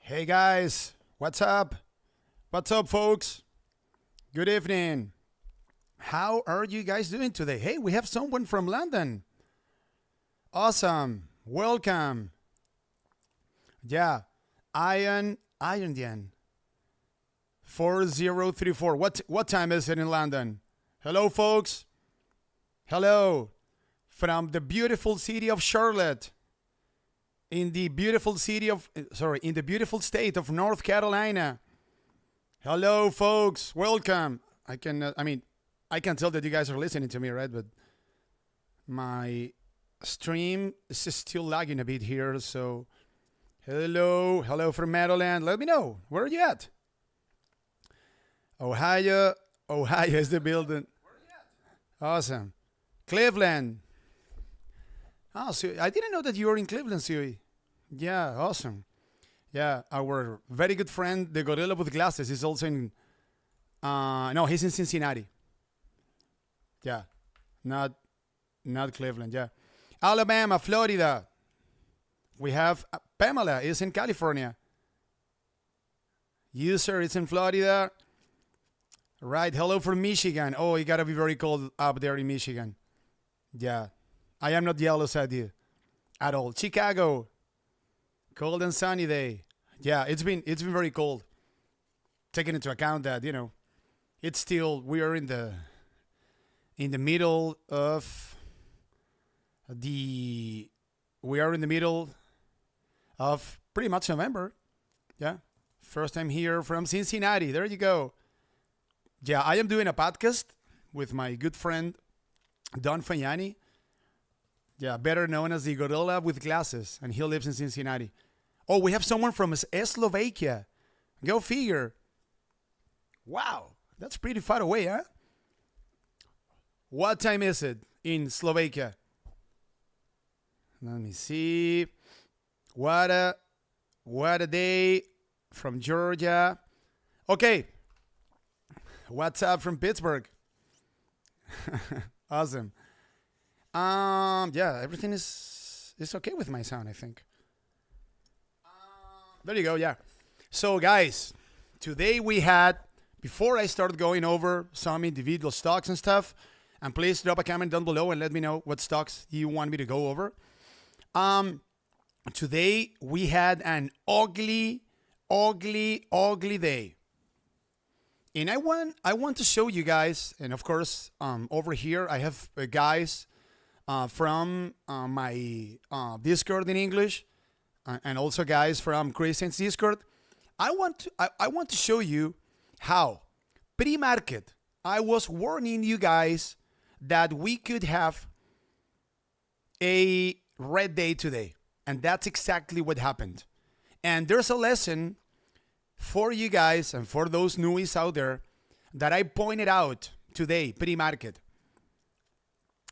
Hey guys, what's up? What's up, folks? Good evening. How are you guys doing today? Hey, we have someone from London. Awesome. Welcome. Yeah. Iron 4034. What time is it in London? Hello, folks. Hello. From the beautiful city of Charlotte. In the beautiful state of North Carolina. Hello, folks. Welcome. I can tell that you guys are listening to me, right? But my stream is still lagging a bit here. So, hello from Maryland. Let me know, where are you at? Ohio is the building. Awesome. Cleveland. Oh, so I didn't know that you were in Cleveland, Sui. Yeah, awesome. Yeah, our very good friend, the gorilla with glasses, is also in. No, he's in Cincinnati. Yeah, not Cleveland. Yeah, Alabama, Florida. We have Pamela is in California. User is in Florida. Right. Hello from Michigan. Oh, it gotta be very cold up there in Michigan. Yeah, I am not jealous at you at all. Chicago, cold and sunny day. Yeah, it's been very cold. Taking into account that it's still we are in the middle of the we are in the middle of pretty much November. Yeah, first time here from Cincinnati. There you go. Yeah, I am doing a podcast with my good friend Don Fagnani. Yeah, better known as the gorilla with glasses, and he lives in Cincinnati. Oh, we have someone from Slovakia. Go figure. Wow, that's pretty far away, huh? What time is it in Slovakia? Let me see. What a day from Georgia. Okay. What's up from Pittsburgh? Awesome. Yeah, everything is okay with my sound, I think. There you go, yeah. So guys, today we had before I start going over some individual stocks and stuff, and please drop a comment down below and let me know what stocks you want me to go over. Today we had an ugly day. And I want to show you guys, and of course, over here I have guys from my Discord in English, and also guys from Christian's Discord. I want to show you how pre-market. I was warning you guys that we could have a red day today, and that's exactly what happened. And there's a lesson for you guys and for those newies out there that I pointed out today, pre-market,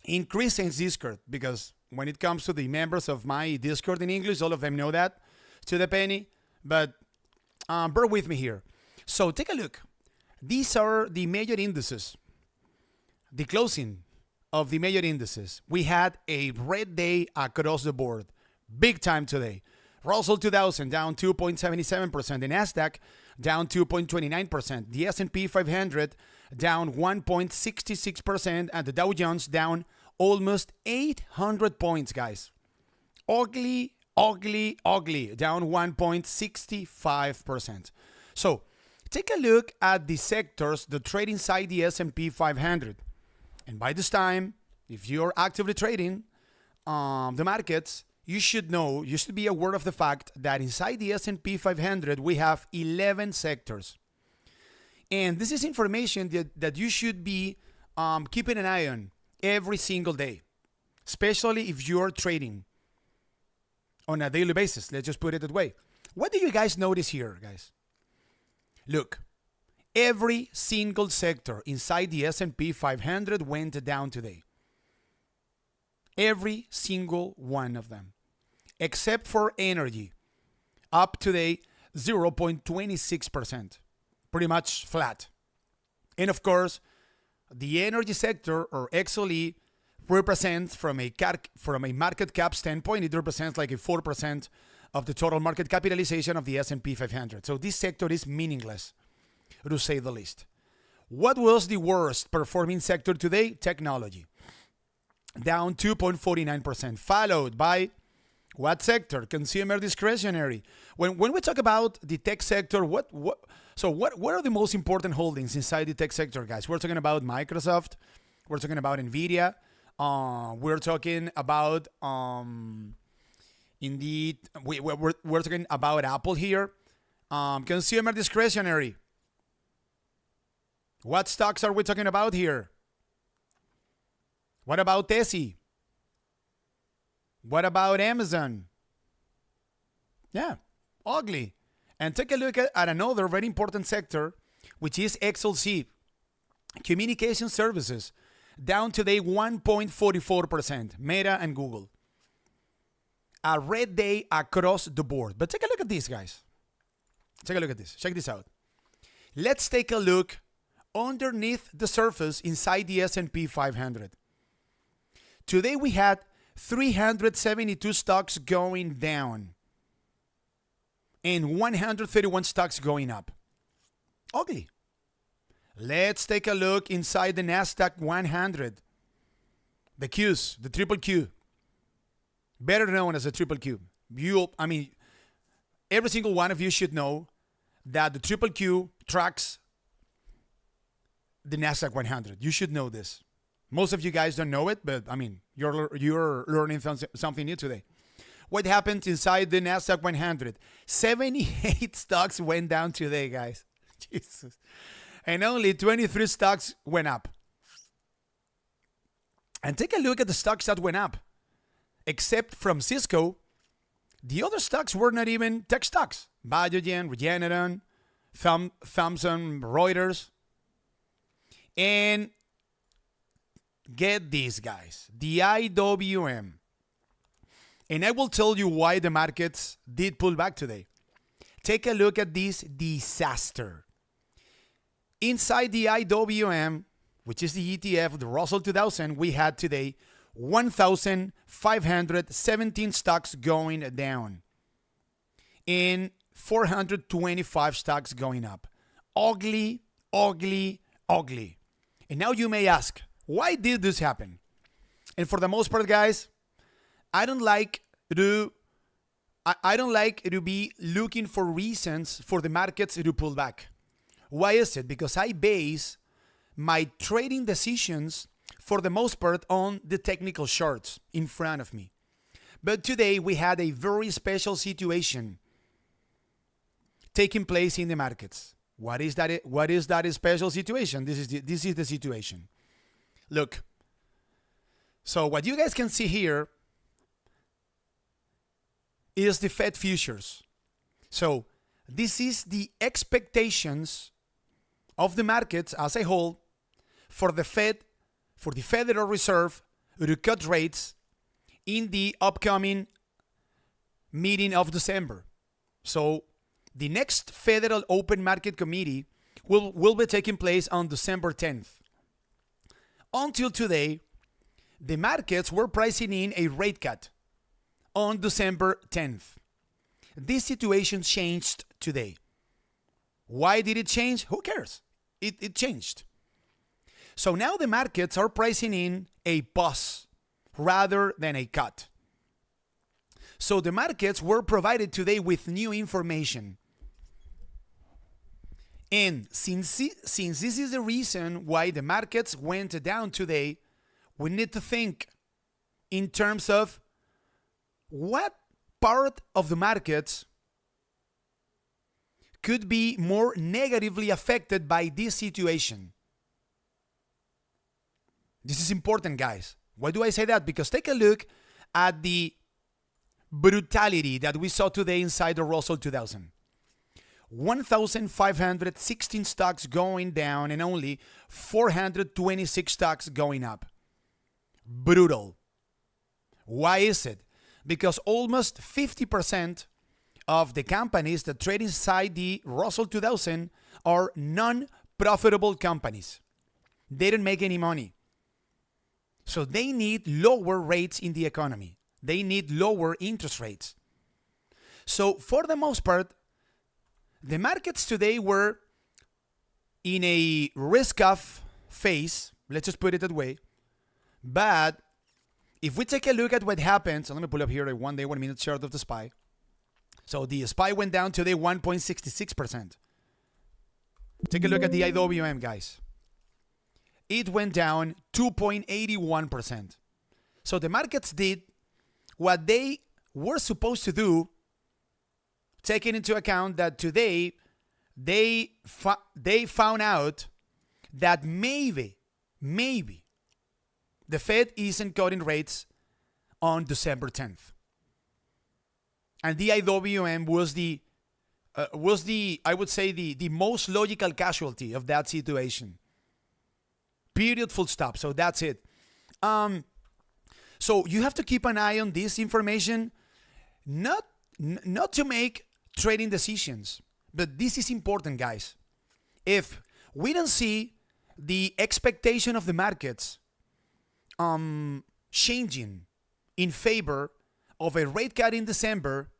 in Christian's Discord, because when it comes to the members of my Discord in English, all of them know that to the penny, but bear with me here. So take a look. These are the major indices, the closing of the major indices. We had a red day across the board, big time today. Russell 2000 down 2.77%. The Nasdaq down 2.29%. The S&P 500 down 1.66%. And the Dow Jones down almost 800 points, guys. Ugly. Down 1.65%. So take a look at the sectors that trade inside the S&P 500. And by this time, if you're actively trading the markets, you should be aware of the fact that inside the S&P 500, we have 11 sectors. And this is information that you should be keeping an eye on every single day, especially if you're trading on a daily basis. Let's just put it that way. What do you guys notice here, guys? Look, every single sector inside the S&P 500 went down today. Every single one of them, except for energy, up today 0.26%, pretty much flat. And of course, the energy sector, or XLE, represents from a market cap standpoint, it represents like a 4% of the total market capitalization of the S&P 500. So this sector is meaningless, to say the least. What was the worst performing sector today? Technology. Down 2.49%, followed by what sector? Consumer discretionary. When we talk about the tech sector, what are the most important holdings inside the tech sector, guys? We're talking about Microsoft. We're talking about Nvidia. We're talking about indeed we're talking about Apple here. Consumer discretionary. What stocks are we talking about here? What about Tessie? What about Amazon? Yeah, ugly. And take a look at another very important sector, which is XLC, communication services, down today 1.44%, Meta and Google. A red day across the board. But take a look at this, guys. Take a look at this. Check this out. Let's take a look underneath the surface inside the S&P 500. Today we had 372 stocks going down and 131 stocks going up. Ugly. Let's take a look inside the NASDAQ 100. The Qs, the triple Q. Better known as a triple Q. Every single one of you should know that the triple Q tracks the NASDAQ 100. You should know this. Most of you guys don't know it, but you're learning something new today. What happened inside the NASDAQ 100? 78 stocks went down today, guys. Jesus. And only 23 stocks went up. And take a look at the stocks that went up. Except from Cisco, the other stocks were not even tech stocks. Biogen, Regeneron, Thomson, Reuters. And get these, guys, the IWM. And I will tell you why the markets did pull back today. Take a look at this disaster. Inside the IWM, which is the ETF, the Russell 2000, we had today 1,517 stocks going down and 425 stocks going up. Ugly, ugly, ugly. And now you may ask, why did this happen? And for the most part, guys, I don't like to be looking for reasons for the markets to pull back. Why is it? Because I base my trading decisions for the most part on the technical charts in front of me. But today we had a very special situation taking place in the markets. What is that? What is that special situation? This is the situation. Look. So what you guys can see here is the Fed futures. So this is the expectations of the markets as a whole for the Federal Reserve to cut rates in the upcoming meeting of December. So the next Federal Open Market Committee will be taking place on December 10th. Until today, the markets were pricing in a rate cut on December 10th. This situation changed today. Why did it change? Who cares? It changed. So now the markets are pricing in a pause rather than a cut. So the markets were provided today with new information. And since this is the reason why the markets went down today, we need to think in terms of what part of the markets could be more negatively affected by this situation. This is important, guys. Why do I say that? Because take a look at the brutality that we saw today inside the Russell 2000. 1,516 stocks going down and only 426 stocks going up. Brutal. Why is it? Because almost 50% of the companies that trade inside the Russell 2000 are non-profitable companies. They don't make any money. So they need lower rates in the economy. They need lower interest rates. So for the most part, the markets today were in a risk-off phase. Let's just put it that way. But if we take a look at what happened, so let me pull up here a 1 day, 1 minute chart of the SPY. So the SPY went down today 1.66%. Take a look at the IWM, guys. It went down 2.81%. So the markets did what they were supposed to do, taking into account that today they found out that maybe the Fed isn't cutting rates on December 10th. And the IWM was the I would say the most logical casualty of that situation. Period, full stop. So that's it. So you have to keep an eye on this information, not to make trading decisions, but this is important, guys. If we don't see the expectation of the markets changing in favor of a rate cut in December,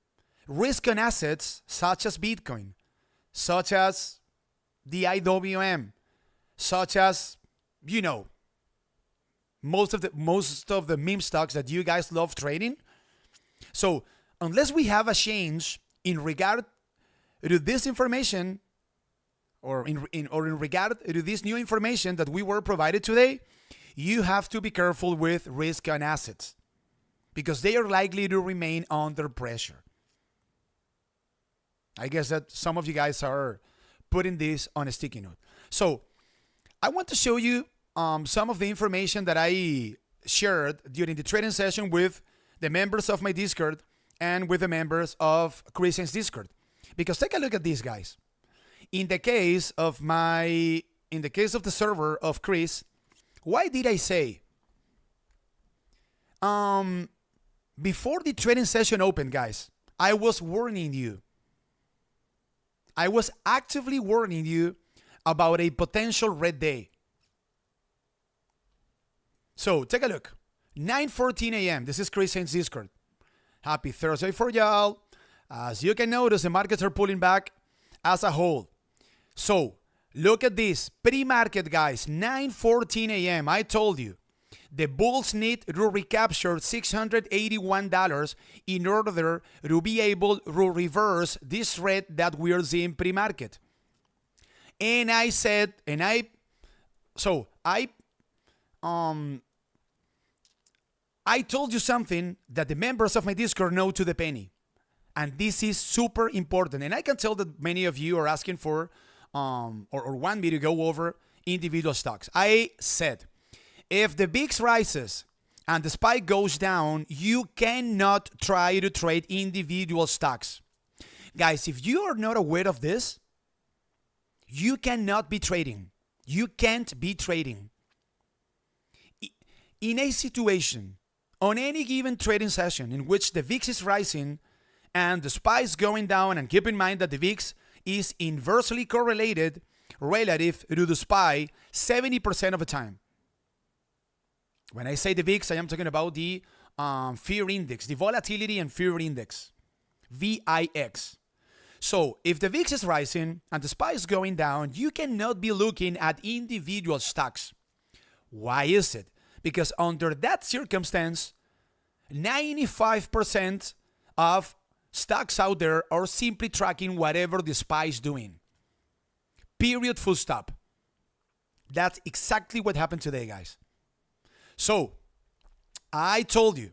risk on assets such as Bitcoin, such as the IWM, such as, most of the meme stocks that you guys love trading. So unless we have a change in regard to this information, or in regard to this new information that we were provided today, you have to be careful with risk on assets because they are likely to remain under pressure. I guess that some of you guys are putting this on a sticky note. So I want to show you some of the information that I shared during the trading session with the members of my Discord and with the members of Christian's Discord. Because take a look at these guys. In the case of the server of Chris, why did I say? Before the trading session opened, guys, I was warning you. I was actively warning you about a potential red day. So take a look. 9:14 a.m. This is Christian's Discord. Happy Thursday for y'all. As you can notice, the markets are pulling back as a whole. So look at this. Pre-market, guys. 9:14 a.m. I told you. The bulls need to recapture $681 in order to be able to reverse this red that we are seeing pre-market. And I said, I told you something that the members of my Discord know to the penny. And this is super important. And I can tell that many of you are asking for or want me to go over individual stocks. I said, if the VIX rises and the SPY goes down, you cannot try to trade individual stocks. Guys, if you are not aware of this, you cannot be trading. You can't be trading. In a situation, on any given trading session in which the VIX is rising and the SPY is going down, and keep in mind that the VIX is inversely correlated relative to the SPY 70% of the time. When I say the VIX, I am talking about the fear index, the volatility and fear index, VIX. So if the VIX is rising and the SPY is going down, you cannot be looking at individual stocks. Why is it? Because under that circumstance, 95% of stocks out there are simply tracking whatever the SPY is doing. Period, full stop. That's exactly what happened today, guys. So, I told you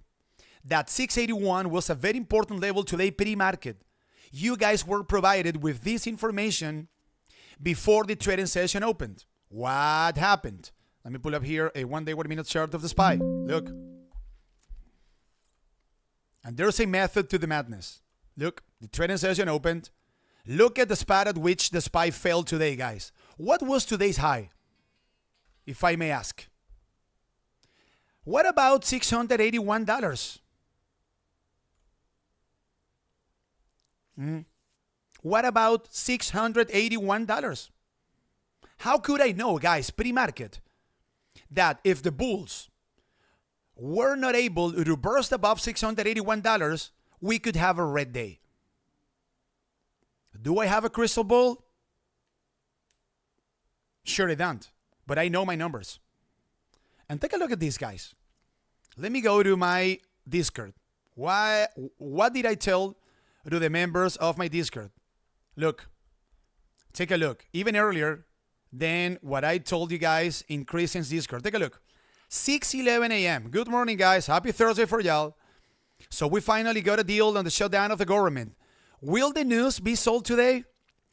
that 681 was a very important level today pre-market. You guys were provided with this information before the trading session opened. What happened? Let me pull up here a 1 day, 1 minute chart of the SPY. Look. And there's a method to the madness. Look, the trading session opened. Look at the spot at which the SPY fell today, guys. What was today's high? If I may ask. What about $681? What about $681? How could I know, guys, pre-market, that if the bulls were not able to burst above $681, we could have a red day? Do I have a crystal ball? Sure I don't, but I know my numbers. And take a look at these guys. Let me go to my Discord. What did I tell to the members of my Discord? Look, take a look. Even earlier than what I told you guys in Christian's Discord. Take a look. 6:11 a.m. Good morning, guys. Happy Thursday for y'all. So we finally got a deal on the shutdown of the government. Will the news be sold today?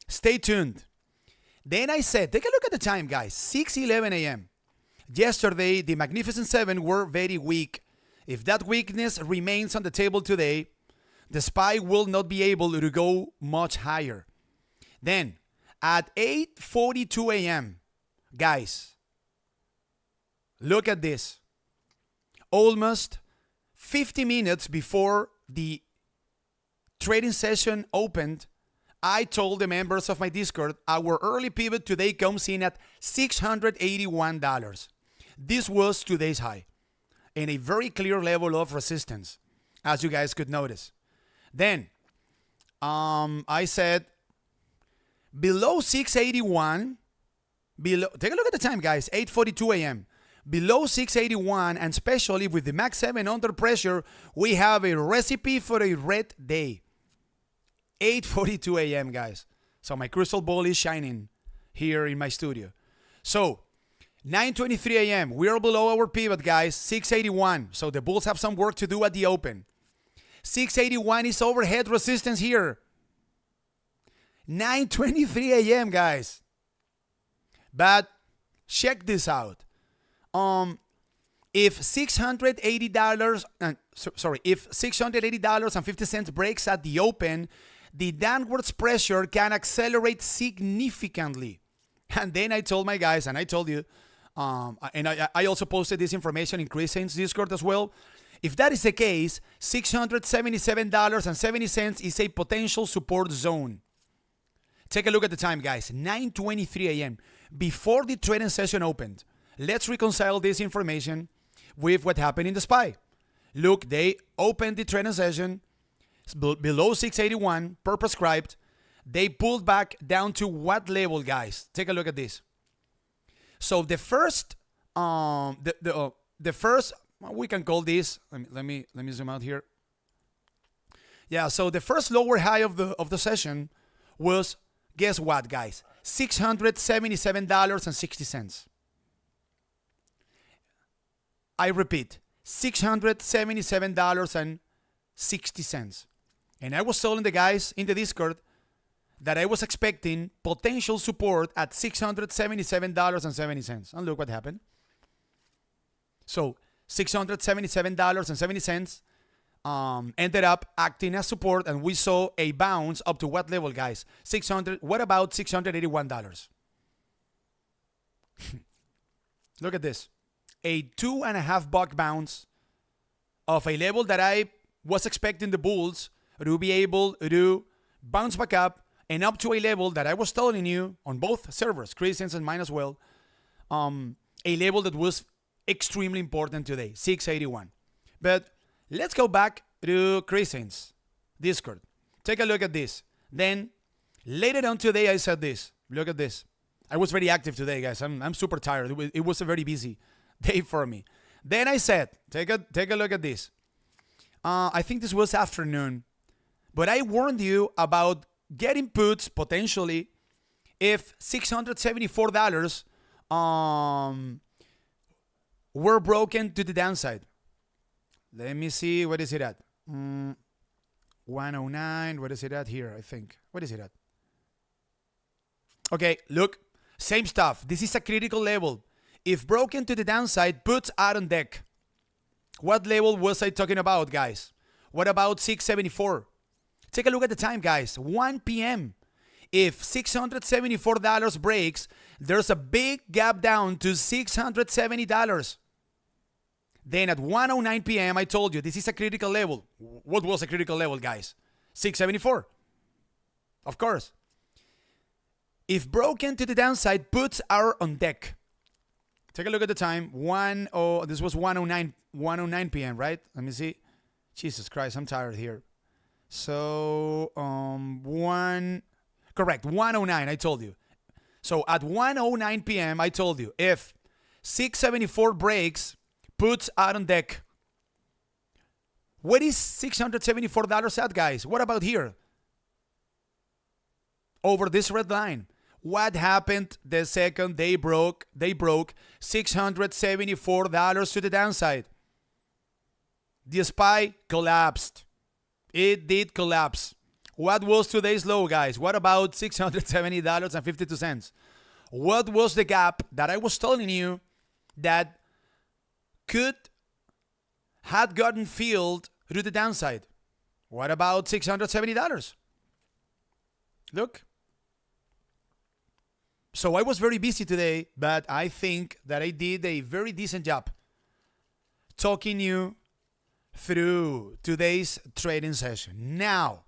Stay tuned. Then I said, take a look at the time, guys. 6:11 a.m. Yesterday, the Magnificent Seven were very weak. If that weakness remains on the table today, the SPY will not be able to go much higher. Then, at 8:42 a.m., guys, look at this. Almost 50 minutes before the trading session opened, I told the members of my Discord our early pivot today comes in at $681. This was today's high and a very clear level of resistance, as you guys could notice. Then I said below 681, take a look at the time, guys, 8:42 a.m. Below 681, and especially with the Max 7 under pressure, we have a recipe for a red day. 8:42 a.m., guys. So my crystal ball is shining here in my studio. So 9:23 a.m., we are below our pivot, guys, 681. So the bulls have some work to do at the open. 681 is overhead resistance here. 9:23 a.m., guys. But check this out. If $680.50 breaks at the open, the downwards pressure can accelerate significantly. And then I told my guys, and I told you, and I also posted this information in Christian's Discord as well. If that is the case, $677.70 is a potential support zone. Take a look at the time, guys. 9:23 a.m. before the trading session opened. Let's reconcile this information with what happened in the SPY. Look, they opened the trading session below 681 per prescribed. They pulled back down to what level, guys? Take a look at this. So the first, the first, we can call this. Let me zoom out here. Yeah. So the first lower high of the session was, guess what, guys? $677.60. I repeat, $677.60. And I was telling the guys in the Discord that I was expecting potential support at $677.70. And look what happened. So $677.70 ended up acting as support, and we saw a bounce up to what level, guys? What about $681? Look at this. A $2.5 bounce of a level that I was expecting the bulls to be able to bounce back up and up to a level that I was telling you on both servers, Christians and mine as well, a level that was extremely important today, 681. But let's go back to Christians Discord. Take a look at this. Then later on today, I said this. Look at this. I was very active today, guys. I'm super tired. It was a very busy day for me. Then I said, take a look at this. I think this was afternoon, but I warned you about getting puts potentially if $674 were broken to the downside. Let me see, what is it at? 109, what is it at here, I think. What is it at? Okay, look, same stuff. This is a critical level. If broken to the downside, puts are on deck. What level was I talking about, guys? What about 674? Take a look at the time, guys. 1 p.m. If $674 breaks, there's a big gap down to $670. Then at 1:09 p.m., I told you this is a critical level. What was a critical level, guys? 674. Of course. If broken to the downside, puts are on deck. Take a look at the time. This was 1:09 p.m., right? Let me see. Jesus Christ, I'm tired here. So 1 Correct, 109, I told you. So at 1:09 p.m., I told you, if 674 breaks, puts out on deck. What is $674 at, guys? What about here? Over this red line. What happened the second they broke $674 to the downside? The SPY collapsed. It did collapse. What was today's low, guys? What about $670.52? What was the gap that I was telling you that had gotten filled to the downside? What about $670? Look. So I was very busy today, but I think that I did a very decent job talking you through today's trading session. Now,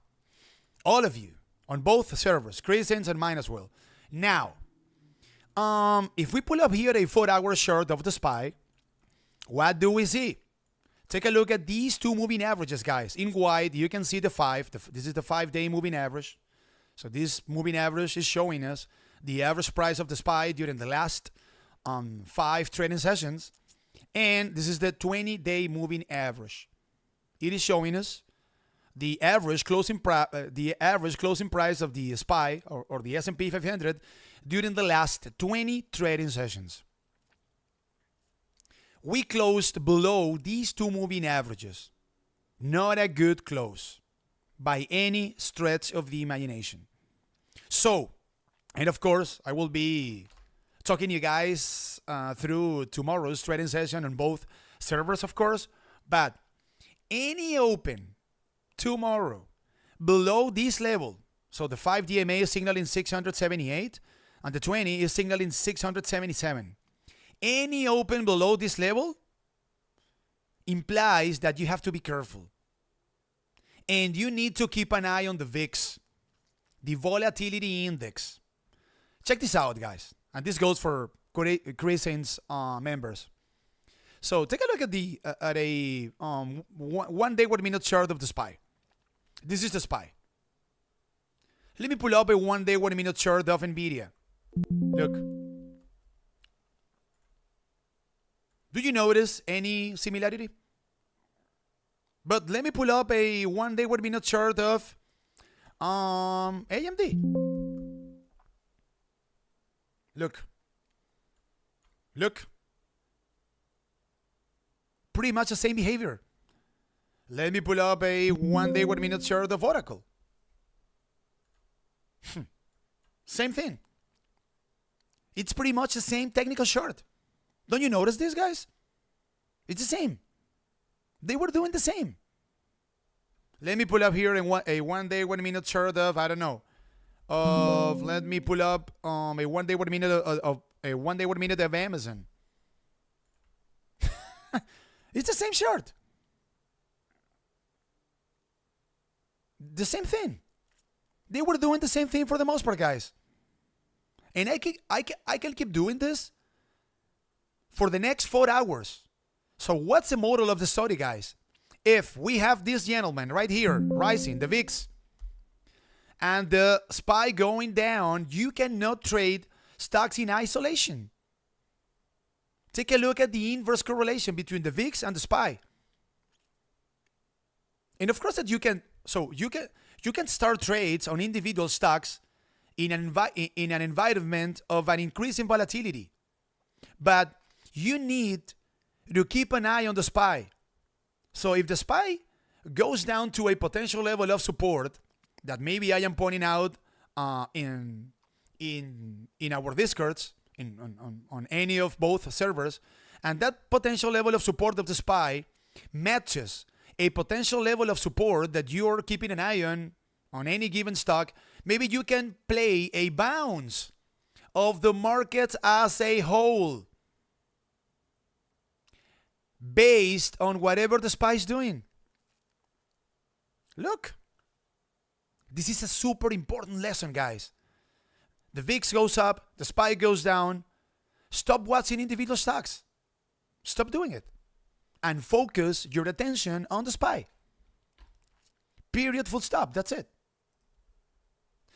all of you on both servers, Christians and mine as well. Now, if we pull up here a 4-hour chart of the SPY, what do we see? Take a look at these two moving averages, guys. In white, you can see this is the 5-day moving average. So this moving average is showing us the average price of the SPY during the last 5 trading sessions. And this is the 20-day moving average. It is showing us the average closing price of the SPY or the S&P 500 during the last 20 trading sessions. We closed below these two moving averages. Not a good close by any stretch of the imagination. So, and of course, I will be talking to you guys through tomorrow's trading session on both servers, of course. But any open tomorrow below this level, so the 5 DMA is signaling 678 and the 20 is signaling 677. Any open below this level implies that you have to be careful. And you need to keep an eye on the VIX, the volatility index. Check this out, guys. And this goes for Crescent's members. So take a look at a 1 day 1 minute chart of the SPY. This is the SPY. Let me pull up a 1 day 1 minute chart of Nvidia. Look. Do you notice any similarity? But let me pull up a 1 day 1 minute chart of AMD. Look. Pretty much the same behavior. Let me pull up a 1 day 1 minute chart of Oracle. Same thing. It's pretty much the same technical chart. Don't you notice this, guys? It's the same. They were doing the same. Let me pull up here a 1 day 1 minute chart of, I don't know, let me pull up a 1 day 1 minute of a 1 day 1 minute of Amazon. It's the same chart. The same thing. They were doing the same thing for the most part, guys. And I can keep doing this for the next 4 hours. So what's the model of the study, guys? If we have this gentleman right here rising, the VIX, and the SPY going down, you cannot trade stocks in isolation. Take a look at the inverse correlation between the VIX and the SPY. And of course that you can start trades on individual stocks in an environment of an increase in volatility. But you need to keep an eye on the SPY. So if the SPY goes down to a potential level of support that maybe I am pointing out in our Discords, on any of both servers, and that potential level of support of the SPY matches a potential level of support that you're keeping an eye on any given stock, maybe you can play a bounce of the market as a whole based on whatever the SPY is doing. Look, this is a super important lesson, guys. The VIX goes up, the SPY goes down. Stop watching individual stocks. Stop doing it. And focus your attention on the SPY. Period, full stop. That's it.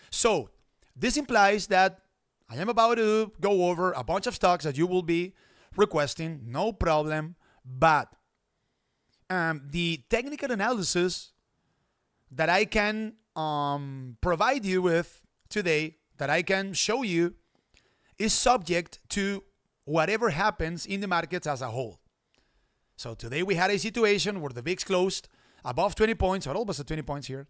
So, This implies that I am about to go over a bunch of stocks that you will be requesting, no problem, but the technical analysis that I can provide you with today, that I can show you, is subject to whatever happens in the markets as a whole. So today we had a situation where the VIX closed above 20 points, or almost at 20 points here.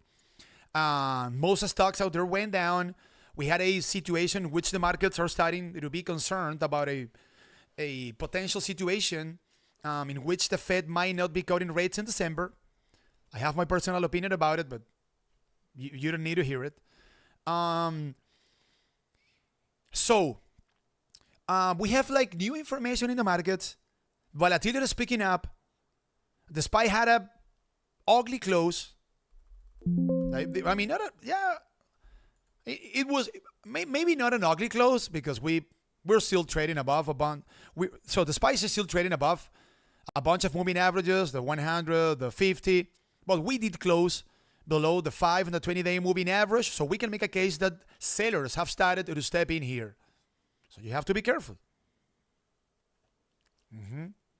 Most stocks out there went down. We had a situation in which the markets are starting to be concerned about a potential situation in which the Fed might not be cutting rates in December. I have my personal opinion about it, but you don't need to hear it. So we have like new information in the markets. Volatility is picking up. The SPY had a ugly close. I mean, it was maybe not an ugly close because we're still trading above a bunch. So the SPY is still trading above a bunch of moving averages, the 100, the 50. But we did close below the 5 and the 20-day moving average. So we can make a case that sellers have started to step in here. So you have to be careful.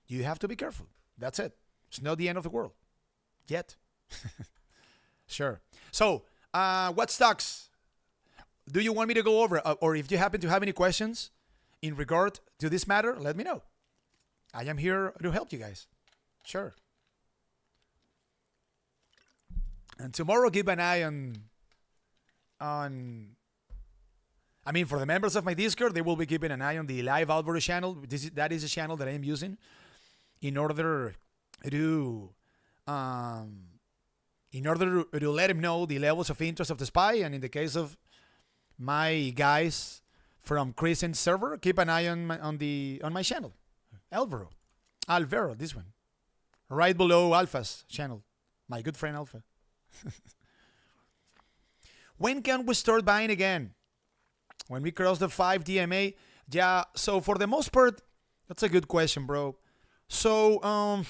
You have to be careful. That's it. It's not the end of the world. Yet. Sure. So, what stocks do you want me to go over? Or if you happen to have any questions in regard to this matter, let me know. I am here to help you guys. Sure. And tomorrow, keep an eye on I mean, for the members of my Discord, they will be keeping an eye on the live Alvaro channel. That is a channel that I am using in order to let him know the levels of interest of the SPY. And in the case of my guys from Crescent server, keep an eye on my channel, Alvaro, this one, right below Alpha's channel, my good friend Alpha. When can we start buying again? When we cross the 5 DMA? Yeah, so for the most part, that's a good question, bro. So,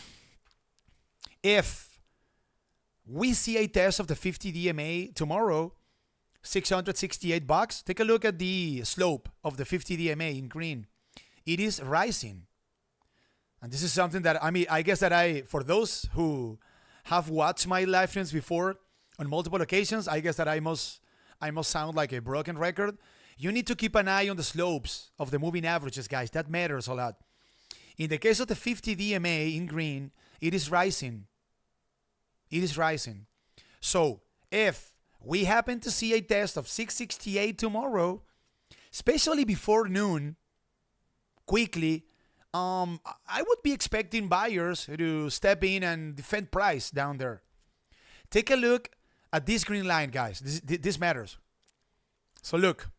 if we see a test of the 50 DMA tomorrow, $668, take a look at the slope of the 50 DMA in green. It is rising. And this is something that, I guess that for those who have watched my live streams before on multiple occasions, I guess that I must sound like a broken record. You need to keep an eye on the slopes of the moving averages, guys. That matters a lot. In the case of the 50 DMA in green, it is rising. It is rising. So if we happen to see a test of 668 tomorrow, especially before noon, quickly, I would be expecting buyers to step in and defend price down there. Take a look at this green line, guys. This matters. So look,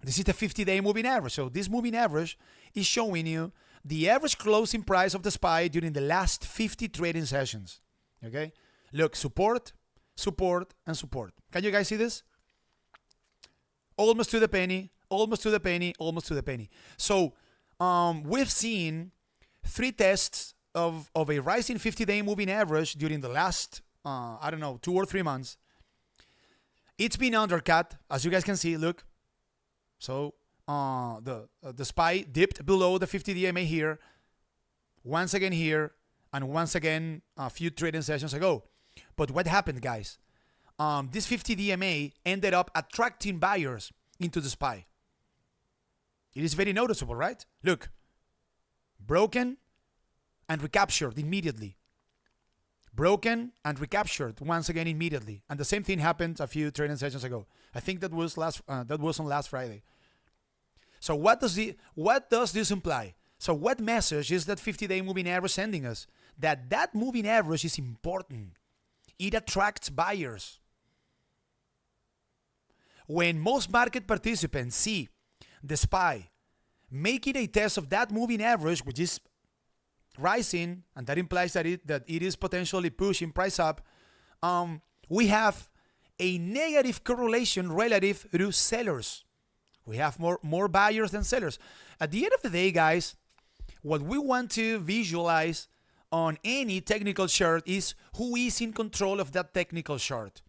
this is the 50-day moving average. So this moving average is showing you the average closing price of the SPY during the last 50 trading sessions. Okay? Look, support, support, and support. Can you guys see this? Almost to the penny, almost to the penny, almost to the penny. So we've seen 3 tests of a rising 50-day moving average during the last, 2 or 3 months. It's been undercut, as you guys can see, look. So the SPY dipped below the 50 DMA here, once again here, and once again a few trading sessions ago. But what happened, guys? This 50 DMA ended up attracting buyers into the SPY. It is very noticeable, right? Look, broken and recaptured immediately. Broken and recaptured once again immediately. And the same thing happened a few trading sessions ago. I think that was on last Friday. So what does this imply? So what message is that 50-day moving average sending us? That moving average is important. It attracts buyers. When most market participants see the SPY making a test of that moving average, which is rising, and that implies that it is potentially pushing price up, we have a negative correlation relative to sellers. We have more buyers than sellers. At the end of the day, guys, what we want to visualize on any technical chart is who is in control of that technical chart.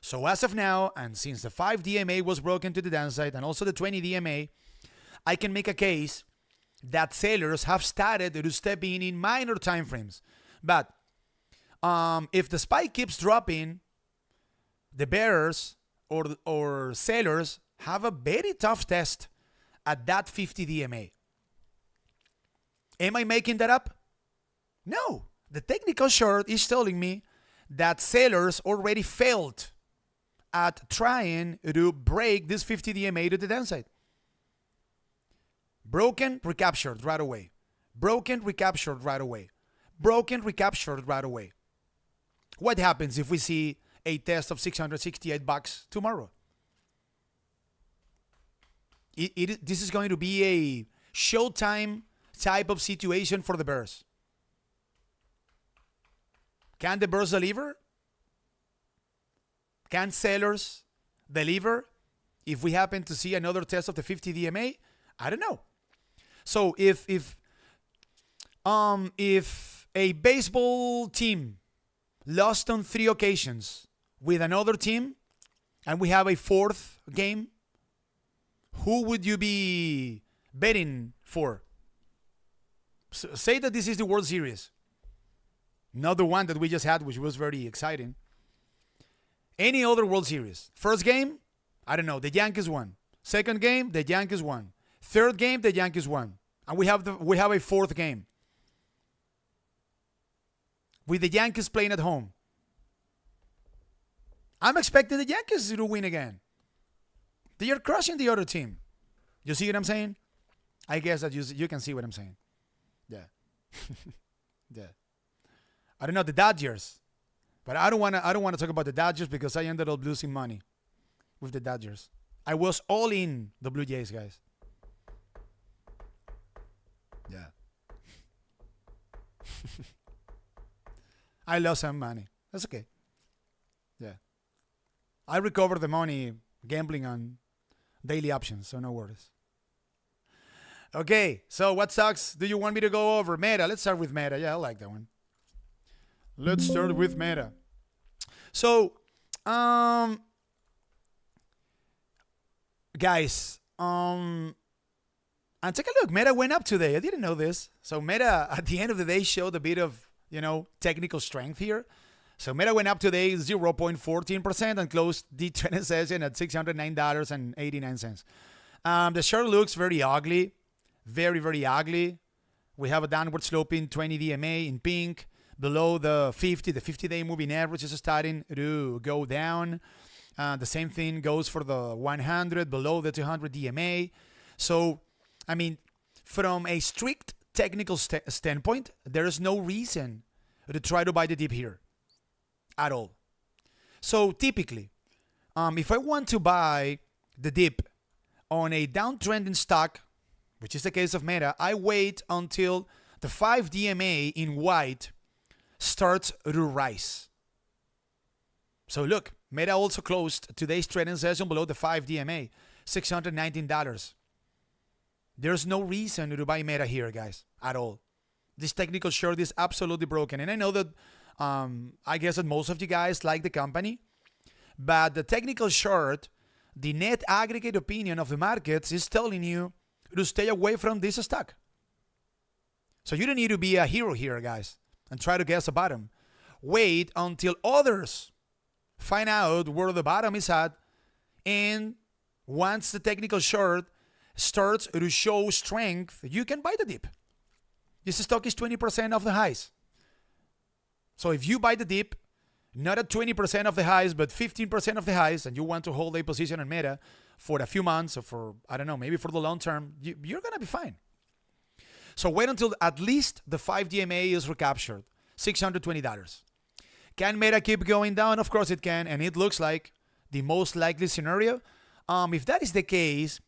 So as of now, and since the 5 DMA was broken to the downside and also the 20 DMA, I can make a case that sellers have started to step in minor time frames. But if the spike keeps dropping, the bearers or sellers have a very tough test at that 50 DMA. Am I making that up? No. The technical chart is telling me that sellers already failed at trying to break this 50 DMA to the downside. Broken, recaptured right away. Broken, recaptured right away. Broken, recaptured right away. What happens if we see a test of $668 tomorrow? This is going to be a showtime type of situation for the bears. Can the bears deliver? Can sellers deliver if we happen to see another test of the 50 DMA? I don't know. So if a baseball team lost on 3 occasions with another team and we have a 4th game, who would you be betting for? So say that this is the World Series, not the one that we just had, which was very exciting. Any other World Series. First game, I don't know, the Yankees won. Second game, the Yankees won. Third game, the Yankees won. And we have a 4th game with the Yankees playing at home. I'm expecting the Yankees to win again. They are crushing the other team. You see what I'm saying? I guess that you can see what I'm saying. Yeah. Yeah. I don't know the Dodgers, but I don't want to talk about the Dodgers because I ended up losing money with the Dodgers. I was all in the Blue Jays, guys. Yeah. I lost some money. That's okay. Yeah. I recovered the money gambling on daily options, so no worries. Okay, so what stocks do you want me to go over? Meta. Let's start with Meta. Yeah, I like that one. Let's start with Meta. So, guys, and take a look. Meta went up today. I didn't know this. So Meta, at the end of the day, showed a bit of, technical strength here. So Meta went up today 0.14% and closed the trading session at $609.89. The chart looks very ugly. Very, very ugly. We have a downward sloping 20 DMA in pink. Below the 50-day moving average is starting to go down. The same thing goes for the 100, below the 200 DMA. So, from a strict technical standpoint, there is no reason to try to buy the dip here at all. So, typically, if I want to buy the dip on a downtrending stock, which is the case of Meta, I wait until the 5 DMA in white starts to rise. So look, Meta also closed today's trading session below the 5 DMA, $619. There's no reason to buy Meta here, guys, at all. This technical short is absolutely broken. And I know that I guess that most of you guys like the company, but the technical short, the net aggregate opinion of the markets is telling you to stay away from this stock. So you don't need to be a hero here, guys, and try to guess a bottom. Wait until others find out where the bottom is at, and once the technical short starts to show strength, you can buy the dip. This stock is 20% of the highs. So if you buy the dip, not at 20% of the highs, but 15% of the highs, and you want to hold a position on Meta for a few months or for, I don't know, maybe for the long term, you're going to be fine. So wait until at least the 5 DMA is recaptured, $620. Can Meta keep going down? Of course it can, and it looks like the most likely scenario. If that is the case,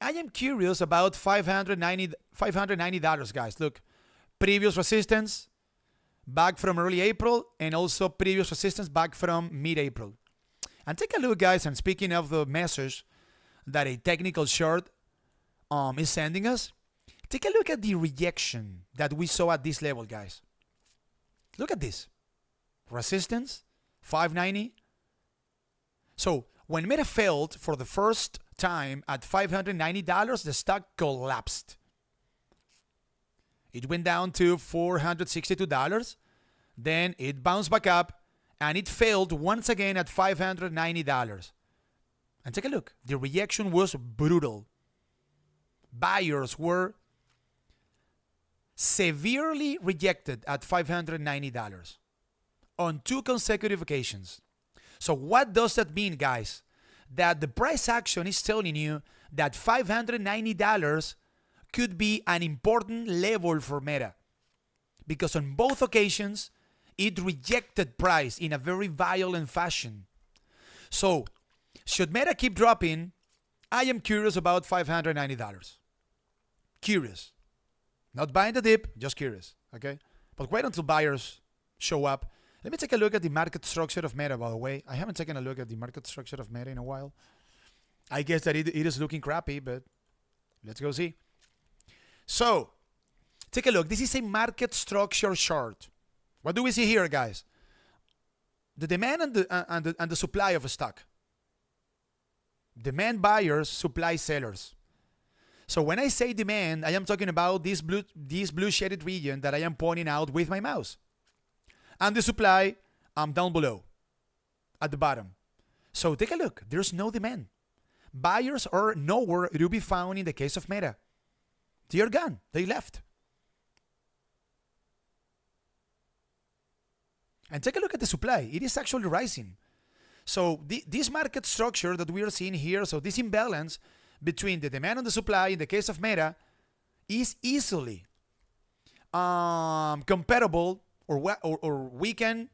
I am curious about $590, guys. Look, previous resistance back from early April, and also previous resistance back from mid-April. And take a look, guys, and speaking of the message that a technical short is sending us, take a look at the rejection that we saw at this level, guys. Look at this. Resistance, 590. So when Meta failed for the first time at $590, the stock collapsed. It went down to $462. Then it bounced back up and it failed once again at $590. And take a look. The reaction was brutal. Buyers were severely rejected at $590 on 2 consecutive occasions. So what does that mean, guys? That the price action is telling you that $590 could be an important level for Meta, because on both occasions it rejected price in a very violent fashion. So should Meta keep dropping? I am curious about $590. Curious. Not buying the dip, just curious. Okay? But wait until buyers show up. Let me take a look at the market structure of Meta, by the way. I haven't taken a look at the market structure of Meta in a while. I guess that it is looking crappy, but let's go see. So, take a look. This is a market structure chart. What do we see here, guys? The demand and the supply of a stock. Demand buyers, supply sellers. So when I say demand, I am talking about this blue shaded region that I am pointing out with my mouse. And the supply down below at the bottom. So take a look. There's no demand. Buyers are nowhere to be found in the case of Meta. They are gone. They left. And take a look at the supply. It is actually rising. So this market structure that we are seeing here, so this imbalance between the demand and the supply in the case of Meta is easily comparable, or we can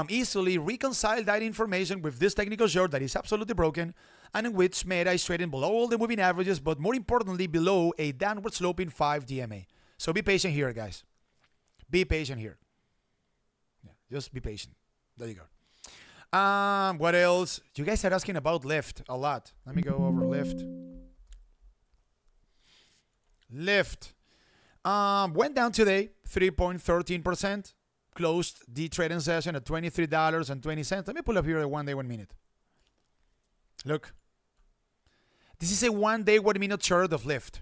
easily reconcile that information with this technical chart that is absolutely broken, and in which Meta is trading below all the moving averages, but more importantly below a downward sloping 5 DMA. So be patient here, guys. Be patient here. Yeah, just be patient. There you go. What else? You guys are asking about Lyft a lot. Let me go over Lyft. Lyft went down today 3.13%. Closed the trading session at $23.20. Let me pull up here a 1 day, 1 minute. Look. This is a 1 day, 1 minute chart of Lyft.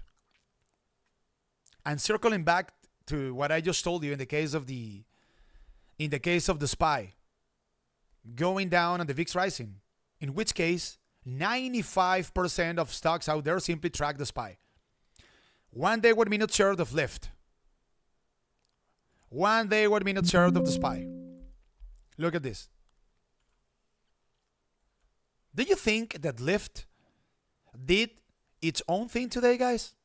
And circling back to what I just told you in the case of the SPY, going down and the VIX rising, in which case 95% of stocks out there simply track the SPY. 1 day, 1 minute chart of Lyft. 1 day, 1 minute chart of the SPY. Look at this. Do you think that Lyft did its own thing today, guys?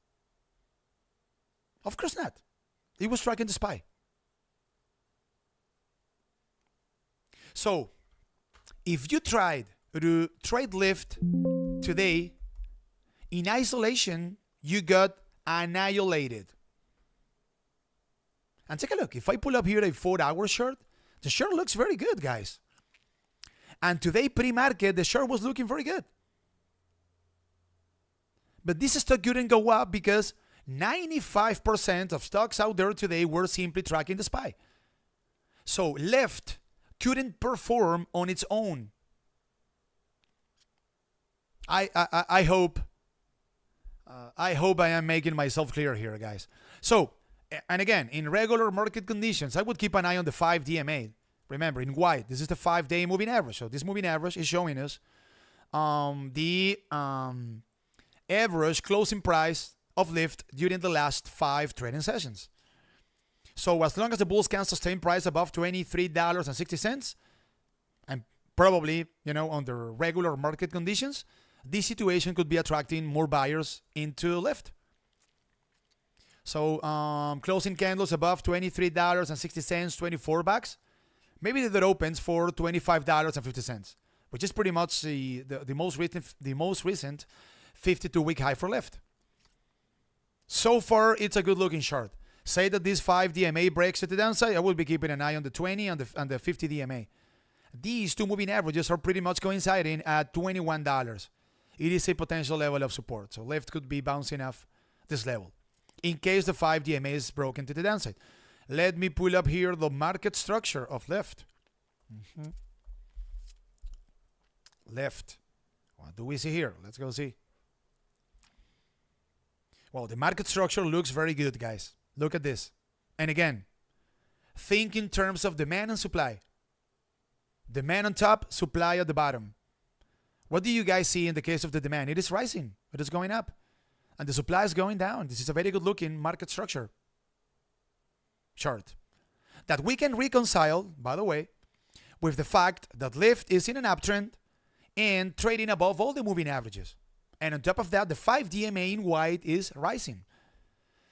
Of course not. It was tracking the SPY. So, if you tried to trade Lyft today, in isolation, you got annihilated. And take a look. If I pull up here a 4-hour chart, the chart looks very good, guys. And today, pre-market, the chart was looking very good. But this stock couldn't go up because 95% of stocks out there today were simply tracking the SPY. So Lyft couldn't perform on its own. I hope I am making myself clear here, guys. So, and again, in regular market conditions, I would keep an eye on the 5 DMA. Remember, in white, this is the 5-day moving average. So this moving average is showing us the average closing price of Lyft during the last 5 trading sessions. So as long as the bulls can sustain price above $23.60, and probably, under regular market conditions, this situation could be attracting more buyers into Lyft. So closing candles above $23.60, 24 bucks. Maybe that opens for $25.50, which is pretty much the most recent 52-week high for Lyft. So far, it's a good-looking chart. Say that this 5 DMA breaks to the downside, I will be keeping an eye on the 20 and the 50 DMA. These two moving averages are pretty much coinciding at $21. It is a potential level of support, so Lyft could be bouncing off this level in case the 5 DMA is broken to the downside. Let me pull up here the market structure of Lyft. Lyft. What do we see here? Let's go see. Well, the market structure looks very good, guys. Look at this. And again, think in terms of demand and supply. Demand on top, supply at the bottom. What do you guys see in the case of the demand? It is rising. It is going up. And the supply is going down. This is a very good looking market structure chart that we can reconcile, by the way, with the fact that Lyft is in an uptrend and trading above all the moving averages. And on top of that, the 5 DMA in white is rising.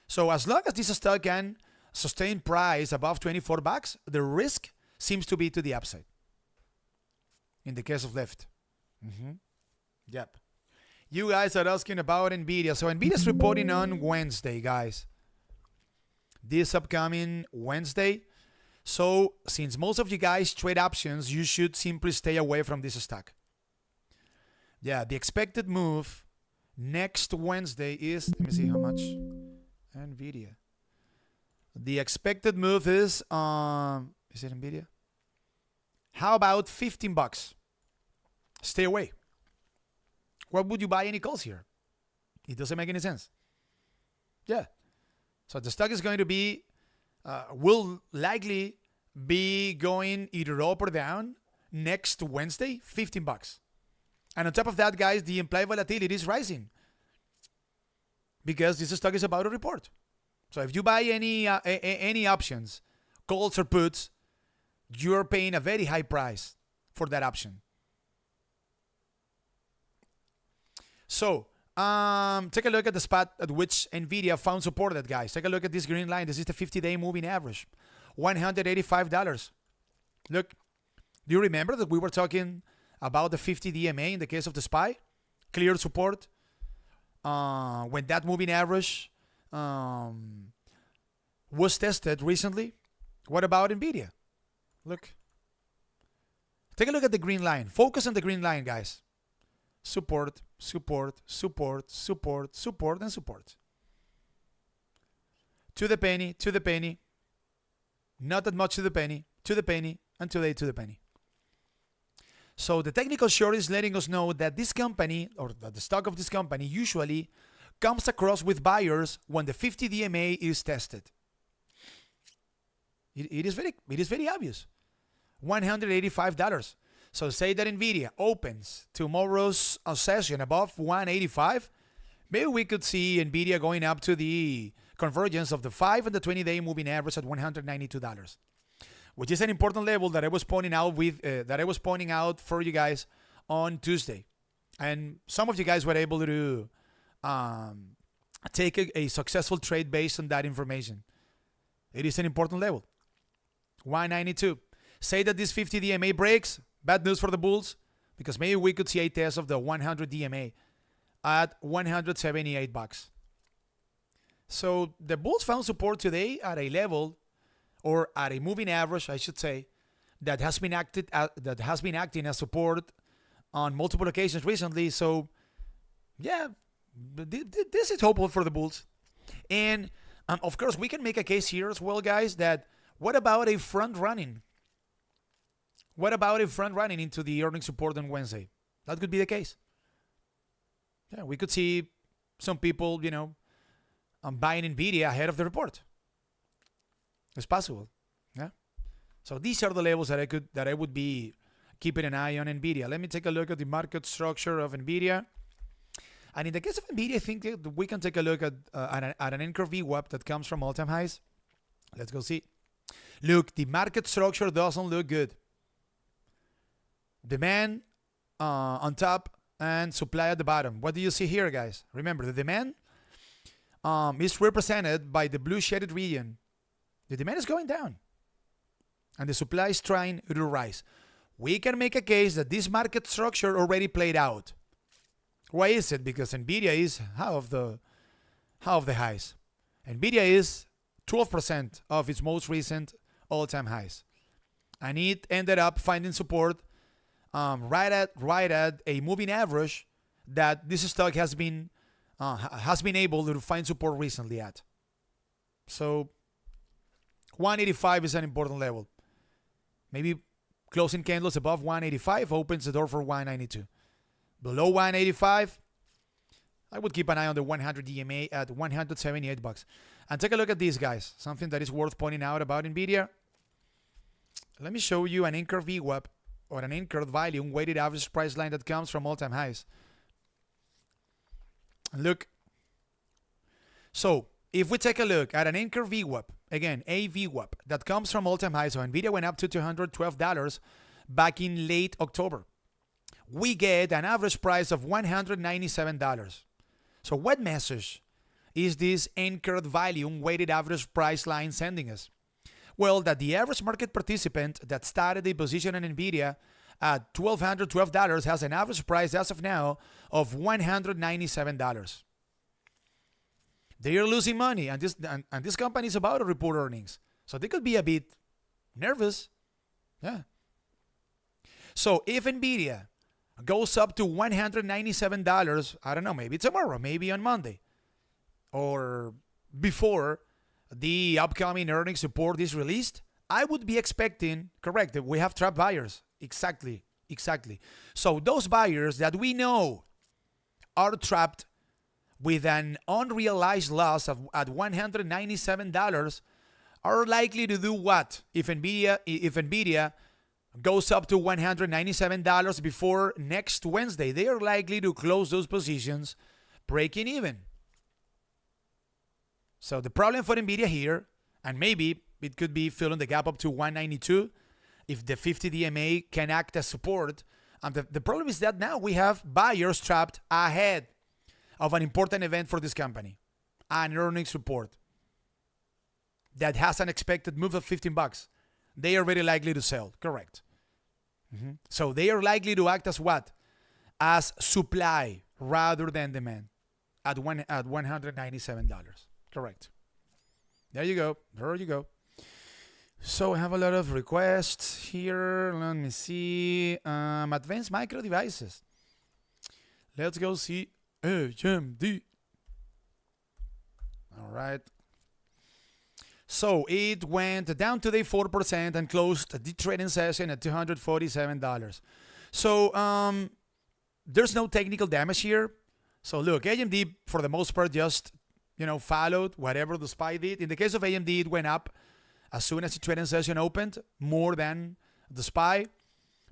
So as long as this stock can sustain price above $24, the risk seems to be to the upside. In the case of Lyft. Yep. You guys are asking about Nvidia. So Nvidia is reporting on Wednesday, guys. This upcoming Wednesday. So since most of you guys trade options, you should simply stay away from this stock. Yeah, the expected move next Wednesday is, let me see how much. Nvidia. The expected move is it Nvidia? How about $15? Stay away. What would you buy any calls here? It doesn't make any sense. Yeah. So the stock is going to be, will likely be going either up or down next Wednesday, $15. And on top of that, guys, the implied volatility is rising because this stock is about to report. So if you buy any options, calls or puts, you're paying a very high price for that option. So take a look at the spot at which Nvidia found support, guys. Take a look at this green line. This is the 50-day moving average, $185. Look, do you remember that we were talking about the 50 DMA in the case of the SPY? Clear support. When that moving average was tested recently. What about Nvidia? Look. Take a look at the green line. Focus on the green line, guys. Support, support, support, support, support, and support. To the penny, to the penny. Not that much to the penny, and today to the penny. So the technical short is letting us know that this company, or that the stock of this company, usually comes across with buyers when the 50 DMA is tested. It is very obvious. $185. So say that Nvidia opens tomorrow's session above 185. Maybe we could see Nvidia going up to the convergence of the 5 and the 20-day moving average at $192, which is an important level that I was pointing out for you guys on Tuesday. And some of you guys were able to take a successful trade based on that information. It is an important level. 192. Say that this 50 DMA breaks. Bad news for the bulls, because maybe we could see a test of the 100 DMA at $178. So the bulls found support today at a level, or at a moving average, I should say, that has been acting as support on multiple occasions recently. So yeah, this is hopeful for the bulls. And of course, we can make a case here as well, guys, that what about a front running? What about a front running into the earnings support on Wednesday? That could be the case. Yeah, we could see some people, buying Nvidia ahead of the report. It's possible. Yeah. So these are the levels that I would be keeping an eye on Nvidia. Let me take a look at the market structure of Nvidia. And in the case of Nvidia, I think that we can take a look at an anchor VWAP that comes from all-time highs. Let's go see. Look, the market structure doesn't look good. Demand on top and supply at the bottom. What do you see here, guys? Remember, the demand is represented by the blue shaded region. The demand is going down, and the supply is trying to rise. We can make a case that this market structure already played out. Why is it? Because Nvidia is half of the highs. Nvidia is 12% of its most recent all-time highs, and it ended up finding support right at a moving average that this stock has been able to find support recently at. So 185 is an important level. Maybe closing candles above 185 opens the door for 192. below 185, I would keep an eye on the 100 EMA at 178 bucks. And take a look at these guys. Something that is worth pointing out about Nvidia. Let me show you an anchor VWAP or an anchored volume weighted average price line that comes from all-time highs. Look. So if we take a look at an anchor VWAP, again, a VWAP that comes from all-time highs, so Nvidia went up to $212 back in late October. We get an average price of $197. So what message is this anchored volume weighted average price line sending us? Well, that the average market participant that started a position in Nvidia at $1,212 has an average price as of now of $197. They are losing money, and this company is about to report earnings, so they could be a bit nervous. Yeah. So if Nvidia goes up to $197, I don't know, maybe tomorrow, maybe on Monday, or before the upcoming earnings report is released, I would be expecting, correct, we have trapped buyers. Exactly. So those buyers that we know are trapped with an unrealized loss at $197 are likely to do what? If Nvidia goes up to $197 before next Wednesday, they are likely to close those positions breaking even. So the problem for Nvidia here, and maybe it could be filling the gap up to 192 if the 50 DMA can act as support. And the problem is that now we have buyers trapped ahead of an important event for this company, an earnings report that has an expected move of $15. They are very likely to sell, correct. So they are likely to act as what? As supply rather than demand at $197. Correct. There you go. So I have a lot of requests here. Let me see. Advanced micro devices. Let's go see AMD. All right. So it went down today 4% and closed the trading session at $247. So there's no technical damage here. So look, AMD for the most part just followed whatever the SPY did. In the case of AMD, it went up as soon as the trading session opened, more than the SPY.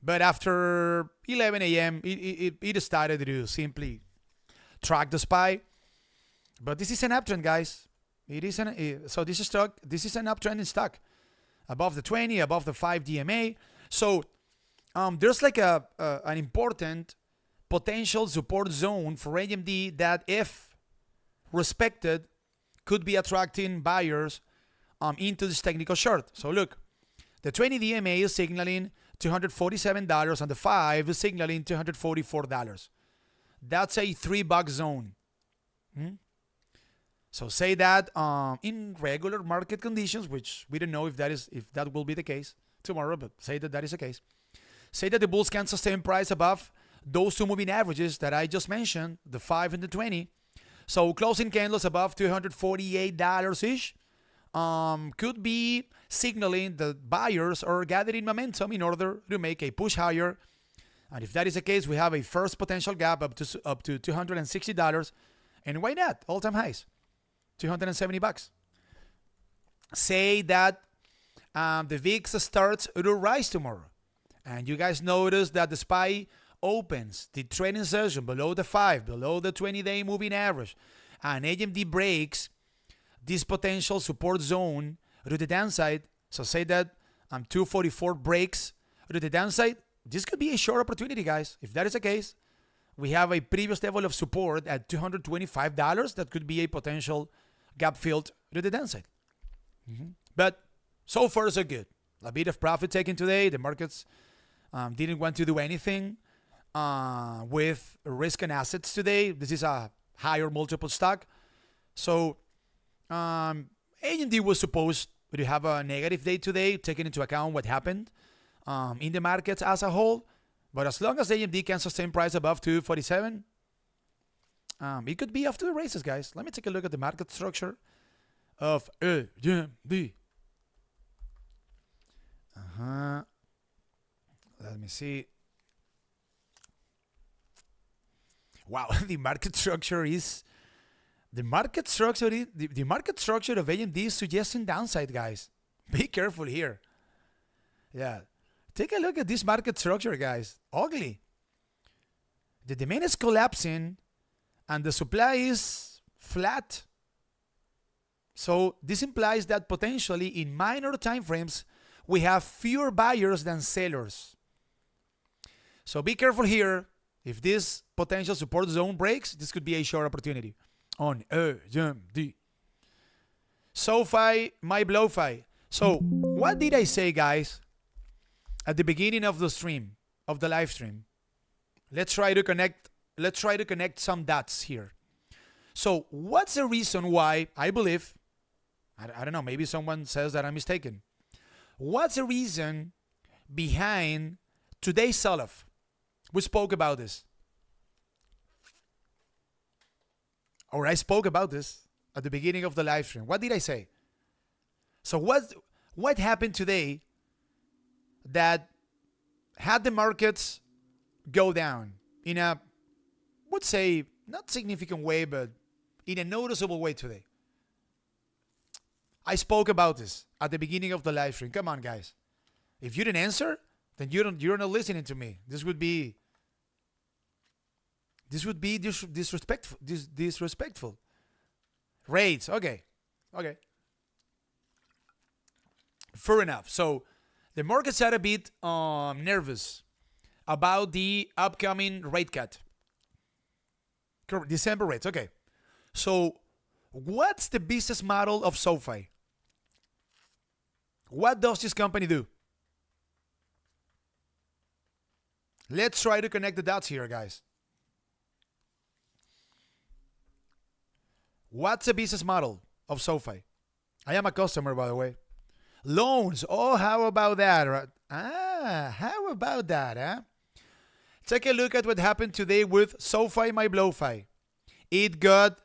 But after 11 a.m., it started to simply track the SPY. But this is an uptrend, guys. This is an uptrend in stock. Above the 20, above the 5 DMA. So there's like an important potential support zone for AMD that, if respected, could be attracting buyers into this technical short. So look, the 20 DMA is signaling $247 and the 5 is signaling $244. That's a $3 zone. So say that in regular market conditions, which we don't know if that will be the case tomorrow, but say that is the case. Say that the bulls can sustain price above those two moving averages that I just mentioned, the 5 and the 20. So closing candles above $248-ish could be signaling that buyers are gathering momentum in order to make a push higher. And if that is the case, we have a first potential gap up to $260. And why not? All-time highs, $270. Say that the VIX starts to rise tomorrow. And you guys notice that the SPY opens the trading session below the 5, below the 20-day moving average, and AMD breaks this potential support zone to the downside. So say that 244 breaks to the downside. This could be a short opportunity, guys. If that is the case, we have a previous level of support at $225. That could be a potential gap filled to the downside. But so far, so good. A bit of profit taken today. The markets didn't want to do anything with risk and assets today. This is a higher multiple stock. So AMD was supposed to have a negative day today, taking into account what happened in the markets as a whole. But as long as AMD can sustain price above 247, it could be off to the races, guys. Let me take a look at the market structure of AMD. Let me see. Wow, the market structure of AMD is suggesting downside, guys. Be careful here. Yeah. Take a look at this market structure, guys. Ugly. The demand is collapsing and the supply is flat. So this implies that potentially in minor time frames, we have fewer buyers than sellers. So be careful here. If this potential support zone breaks, this could be a short opportunity on AMD. Sofi, my blowfi. So what did I say, guys, at the beginning of the stream, of the live stream? Let's try to connect some dots here. So what's the reason why I believe, I don't know, maybe someone says that I'm mistaken. What's the reason behind today's sell-off? We spoke about this. Or I spoke about this at the beginning of the live stream. What did I say? So what happened today that had the markets go down in a, would say, not significant way, but in a noticeable way today? I spoke about this at the beginning of the live stream. Come on, guys. If you didn't answer, then you're not listening to me. This would be disrespectful. Rates, okay. Fair enough. So the markets are a bit nervous about the upcoming rate cut. December rates, okay. So what's the business model of Sofi? What does this company do? Let's try to connect the dots here, guys. What's the business model of Sofi? I am a customer, by the way. Loans. Oh, how about that? How about that, huh? Take a look at what happened today with Sofi, my blowfi. It got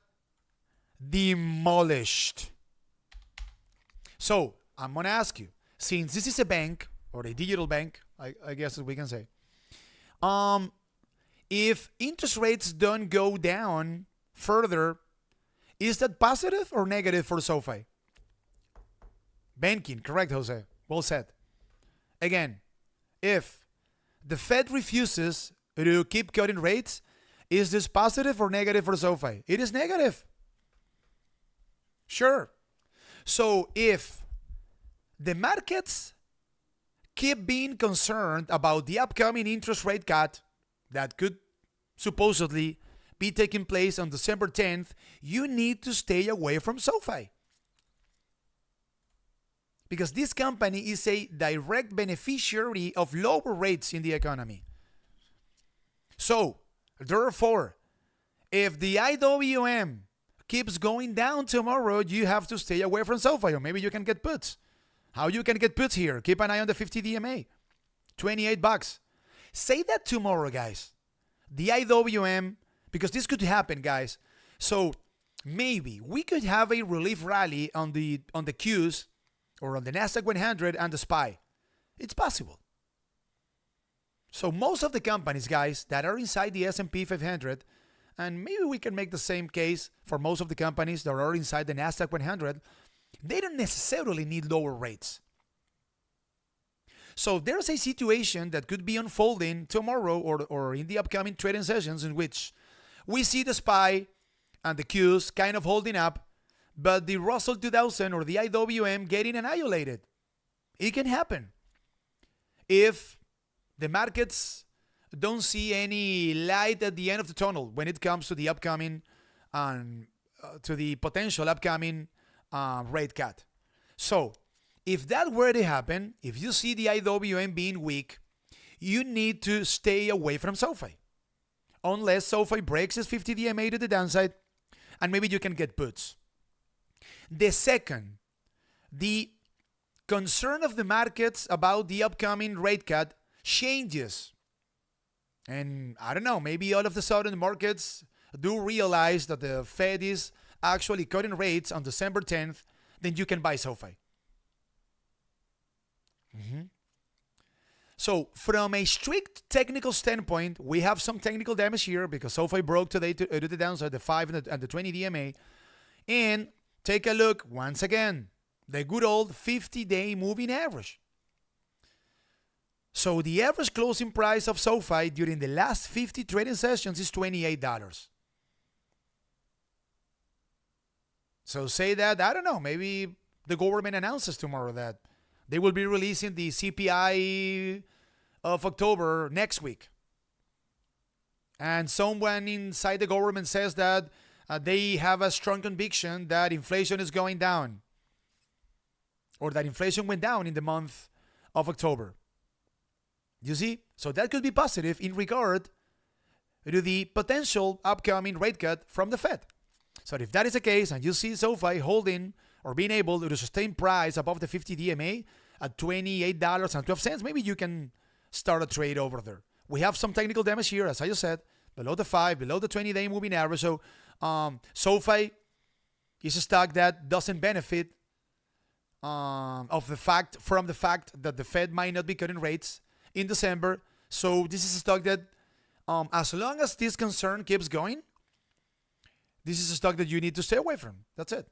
demolished. So, I'm going to ask you, since this is a bank, or a digital bank, I guess we can say, if interest rates don't go down further, is that positive or negative for Sofi? Banking, correct, Jose. Well said. Again, if the Fed refuses to keep cutting rates, is this positive or negative for Sofi? It is negative. Sure. So if the markets keep being concerned about the upcoming interest rate cut that could supposedly be taking place on December 10th, you need to stay away from Sofi. Because this company is a direct beneficiary of lower rates in the economy. So, therefore, if the IWM keeps going down tomorrow, you have to stay away from Sofi, or maybe you can get puts. How you can get puts here? Keep an eye on the 50 DMA. $28. Say that tomorrow, guys. The IWM, because this could happen, guys. So maybe we could have a relief rally on the Qs or on the Nasdaq 100 and the SPY. It's possible. So most of the companies, guys, that are inside the S&P 500, and maybe we can make the same case for most of the companies that are inside the Nasdaq 100, they don't necessarily need lower rates. So there's a situation that could be unfolding tomorrow or in the upcoming trading sessions in which we see the SPY and the Qs kind of holding up, but the Russell 2000 or the IWM getting annihilated. It can happen if the markets don't see any light at the end of the tunnel when it comes to the upcoming, to the potential upcoming rate cut. So if that were to happen, if you see the IWM being weak, you need to stay away from Sofi. Unless Sofi breaks its 50 DMA to the downside, and maybe you can get puts. The second, the concern of the markets about the upcoming rate cut changes. And I don't know, maybe all of a sudden the markets do realize that the Fed is actually cutting rates on December 10th, then you can buy Sofi. So from a strict technical standpoint, we have some technical damage here because Sofi broke today to the downside, the 5 and the 20 DMA. And take a look once again, the good old 50-day moving average. So the average closing price of Sofi during the last 50 trading sessions is $28. So say that, I don't know, maybe the government announces tomorrow that they will be releasing the CPI of October next week. And someone inside the government says that they have a strong conviction that inflation is going down, or that inflation went down in the month of October. You see? So that could be positive in regard to the potential upcoming rate cut from the Fed. So if that is the case, and you see Sofi holding or being able to sustain price above the 50 DMA at $28.12, maybe you can start a trade over there. We have some technical damage here, as I just said, below the 5, below the 20-day moving average. So Sofi is a stock that doesn't benefit from the fact that the Fed might not be cutting rates in December. So this is a stock that, as long as this concern keeps going, this is a stock that you need to stay away from. That's it.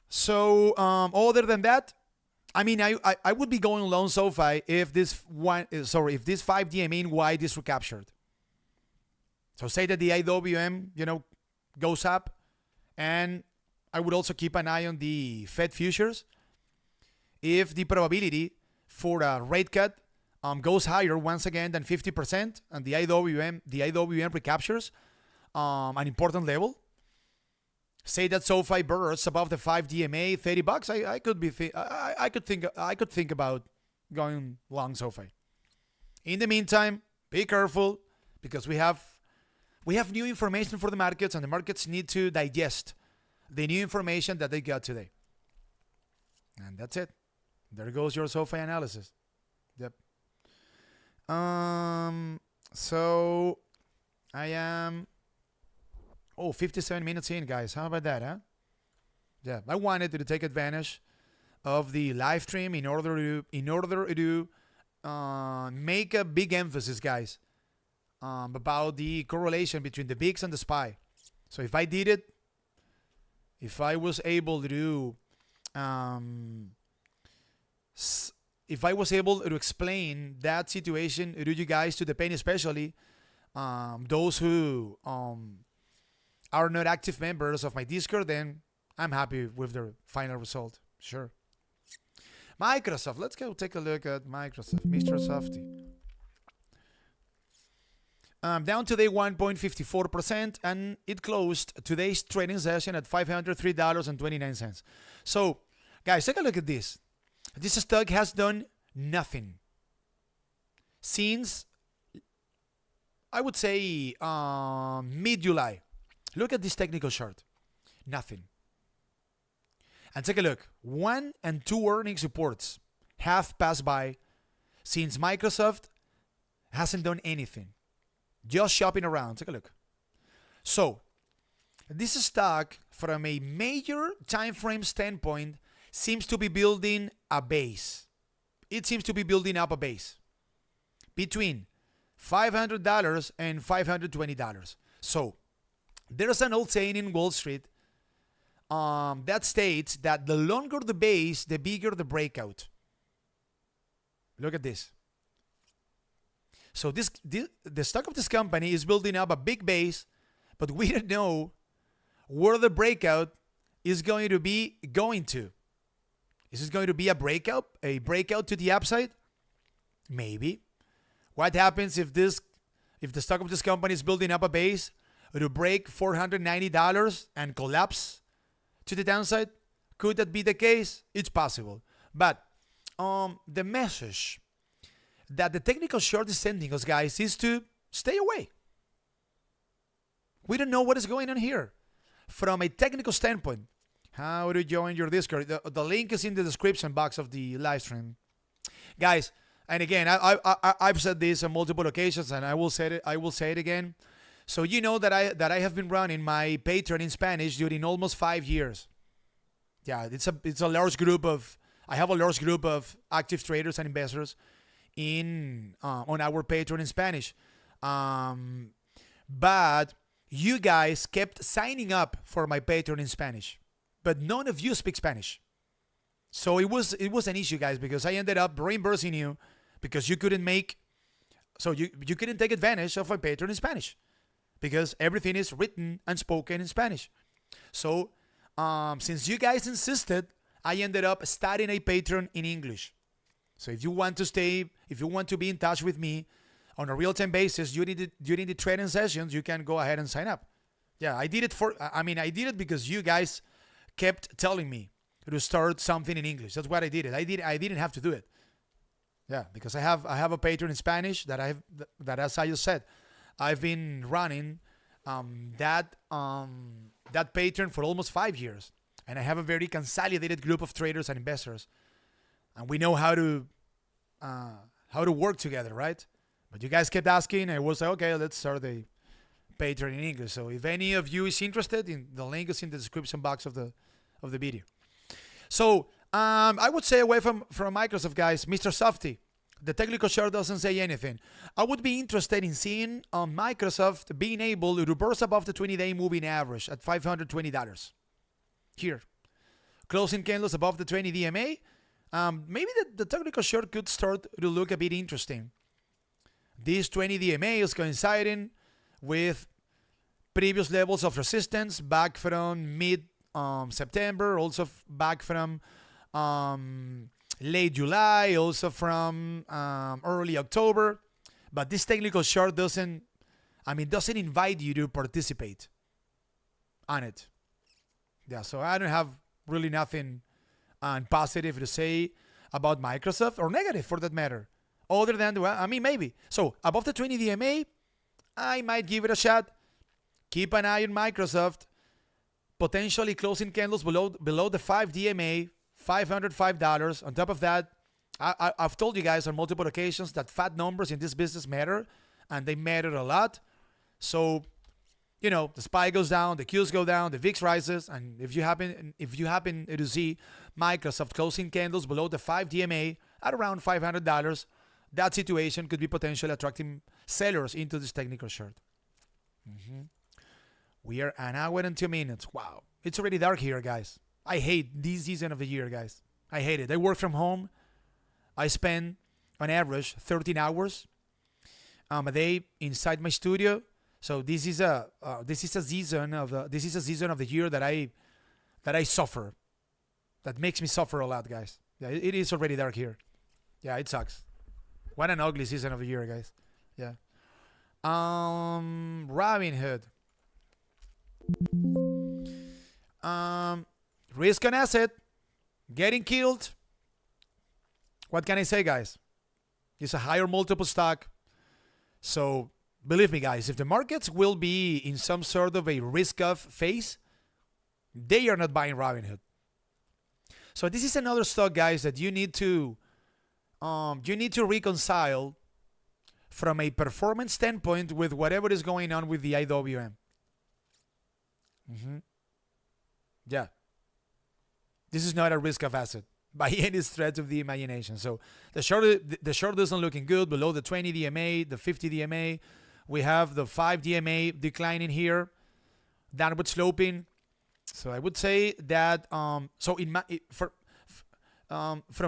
So other than that, I mean, I would be going long Sofi if this 5 DMA in white is recaptured. So say that the IWM, goes up, and I would also keep an eye on the Fed futures. If the probability for a rate cut goes higher once again than 50%, and the IWM recaptures an important level, say that Sofi bursts above the 5 DMA, $30, I could think about going long Sofi. In the meantime, be careful, because we have new information for the markets, and the markets need to digest the new information that they got today. And that's it. There goes your Sofi analysis. Yep. So I am 57 minutes in, guys. How about that, huh? Yeah, I wanted to take advantage of the live stream in order to make a big emphasis, guys, about the correlation between the VIX and the SPY. So if I did it, if I was able to explain that situation to you guys, to the penny especially, those who are not active members of my Discord, then I'm happy with the final result. Sure. Microsoft. Let's go take a look at Microsoft. Mr. Softy. Down today 1.54%, and it closed today's trading session at $503.29. So, guys, take a look at this. This stock has done nothing since, I would say, mid-July. Look at this technical chart. Nothing. And take a look. 1 and 2 earnings reports have passed by since Microsoft hasn't done anything. Just shopping around. Take a look. So, this stock, from a major time frame standpoint, seems to be building a base. It seems to be building up a base between $500 and $520. So, there's an old saying in Wall Street that states that the longer the base, the bigger the breakout. Look at this. So the stock of this company is building up a big base, but we don't know where the breakout is going to be going to. Is it going to be a breakout to the upside? Maybe. What happens if the stock of this company is building up a base to break $490 and collapse to the downside? Could that be the case? It's possible. But the message that the technical short is sending us, guys, is to stay away. We don't know what is going on here. From a technical standpoint, how to join your Discord? The link is in the description box of the live stream. Guys, and again, I've said this on multiple occasions, and I will say it again. So you know that I have been running my Patreon in Spanish during almost 5 years. Yeah, it's a large group of I have a large group of active traders and investors in on our Patreon in Spanish. But you guys kept signing up for my Patreon in Spanish, but none of you speak Spanish. So it was an issue, guys, because I ended up reimbursing you because you couldn't you couldn't take advantage of my Patreon in Spanish because everything is written and spoken in Spanish. So since you guys insisted, I ended up starting a Patreon in English. So if you want to be in touch with me on a real-time basis, you need the trading sessions, you can go ahead and sign up. Yeah, I did it because you guys kept telling me to start something in English. That's what I did. I didn't have to do it. Yeah, because I have a Patreon in Spanish that as I just said, I've been running that Patreon for almost 5 years, and I have a very consolidated group of traders and investors, and we know how to work together, right? But you guys kept asking, and I was like, okay, let's start the Patreon in English. So if any of you is interested, the link is in the description box of the video. So I would say away from Microsoft, guys, Mr. Sofi, the technical chart doesn't say anything. I would be interested in seeing Microsoft being able to reverse above the 20-day moving average at $520. Here, closing candles above the 20 DMA. Maybe the technical chart could start to look a bit interesting. This 20 DMA is coinciding with previous levels of resistance back from mid September, also back from late July, also from early October. But this technical chart doesn't invite you to participate on it. Yeah, so I don't have really nothing positive to say about Microsoft, or negative for that matter, other than, maybe. So above the 20 DMA, I might give it a shot. Keep an eye on Microsoft, potentially closing candles below the 5 DMA, $505. On top of that, I've told you guys on multiple occasions that fat numbers in this business matter, and they matter a lot. So, the SPY goes down, the Qs go down, the VIX rises, and if you happen to see Microsoft closing candles below the 5 DMA at around $500, that situation could be potentially attracting sellers into this technical chart. We are an hour and 2 minutes. Wow. It's already dark here, guys. I hate this season of the year, guys. I hate it. I work from home. I spend, on average, 13 hours a day inside my studio. So this is a season of the year that I suffer. That makes me suffer a lot, guys. Yeah, it is already dark here. Yeah, it sucks. What an ugly season of the year, guys. Yeah. Robinhood. Risk on asset. Getting killed. What can I say, guys? It's a higher multiple stock. So believe me, guys, if the markets will be in some sort of a risk-off phase, they are not buying Robinhood. So this is another stock, guys, that you need to reconcile from a performance standpoint with whatever is going on with the IWM. Yeah. This is not a risk-off asset by any stretch of the imagination. So the short isn't looking good below the 20 DMA, the 50 DMA. We have the 5 DMA declining here, downward sloping. So I would say that from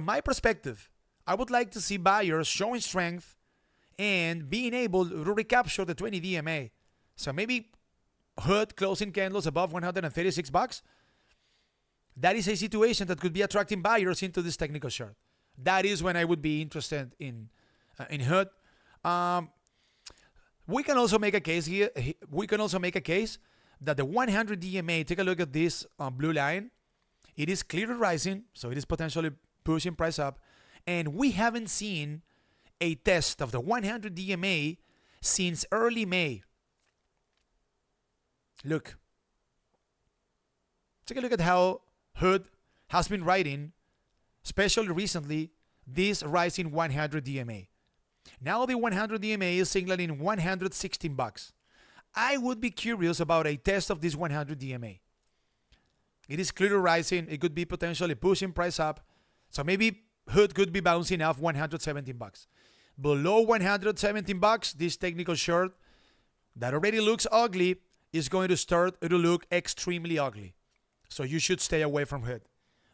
my perspective, I would like to see buyers showing strength and being able to recapture the 20 DMA. So maybe Hood closing candles above $136. That is a situation that could be attracting buyers into this technical chart. That is when I would be interested in Hood. We can also make a case here. We can also make a case that the 100 DMA, take a look at this blue line. It is clearly rising, so it is potentially pushing price up. And we haven't seen a test of the 100 DMA since early May. Look. Take a look at how Hood has been riding, especially recently, this rising 100 DMA. Now the 100 DMA is signaling $116. I would be curious about a test of this 100 DMA. It is clearly rising. It could be potentially pushing price up. So maybe Hood could be bouncing off 117 bucks. Below 117 bucks, this technical short that already looks ugly is going to start to look extremely ugly. So you should stay away from Hood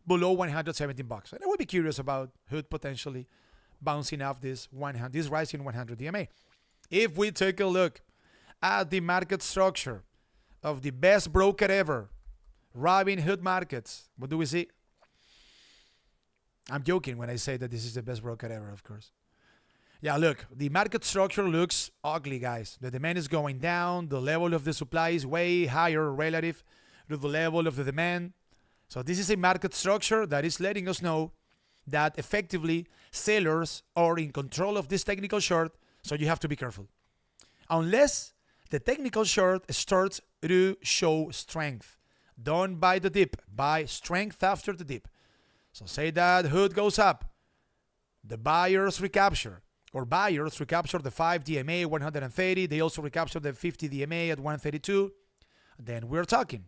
below 117 bucks. And I would be curious about Hood potentially bouncing off this rising 100 DMA. If we take a look at the market structure of the best broker ever, Robinhood Markets, what do we see? I'm joking when I say that this is the best broker ever, of course. Yeah, look, the market structure looks ugly, guys. The demand is going down. The level of the supply is way higher relative to the level of the demand. So this is a market structure that is letting us know that effectively sellers are in control of this technical short, so you have to be careful. Unless the technical short starts to show strength. Don't buy the dip. Buy strength after the dip. So say that Hood goes up. The buyers recapture. Or buyers recapture the 5 DMA 130. They also recapture the 50 DMA at 132. Then we're talking.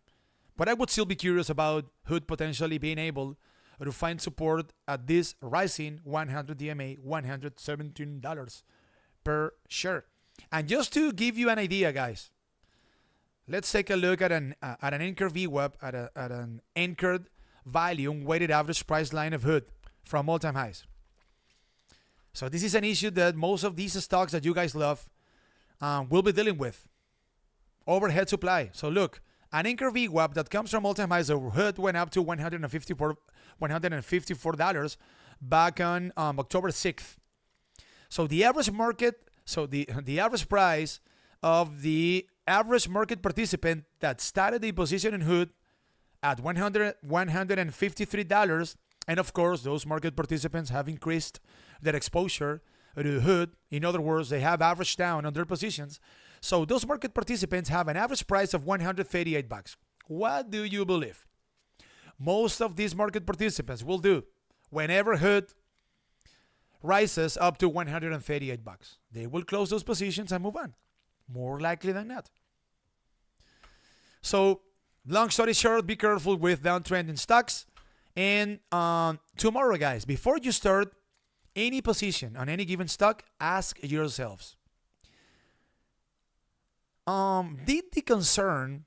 But I would still be curious about Hood potentially being able to find support at this rising 100 DMA, $117 per share. And just to give you an idea, guys, let's take a look at an anchor VWAP, at an anchored volume weighted average price line of Hood from all-time highs. So this is an issue that most of these stocks that you guys love will be dealing with. Overhead supply. So look, an anchor VWAP that comes from all-time highs of Hood went up to $154 back on October 6th. So the average market, the average price of the average market participant that started the position in Hood at $153, and of course, those market participants have increased their exposure to Hood. In other words, they have averaged down on their positions. So those market participants have an average price of $138. What do you believe most of these market participants will do whenever Hood rises up to $138? They will close those positions and move on, more likely than not. So long story short, be careful with downtrend in stocks. And tomorrow, guys, before you start any position on any given stock, ask yourselves, did the concern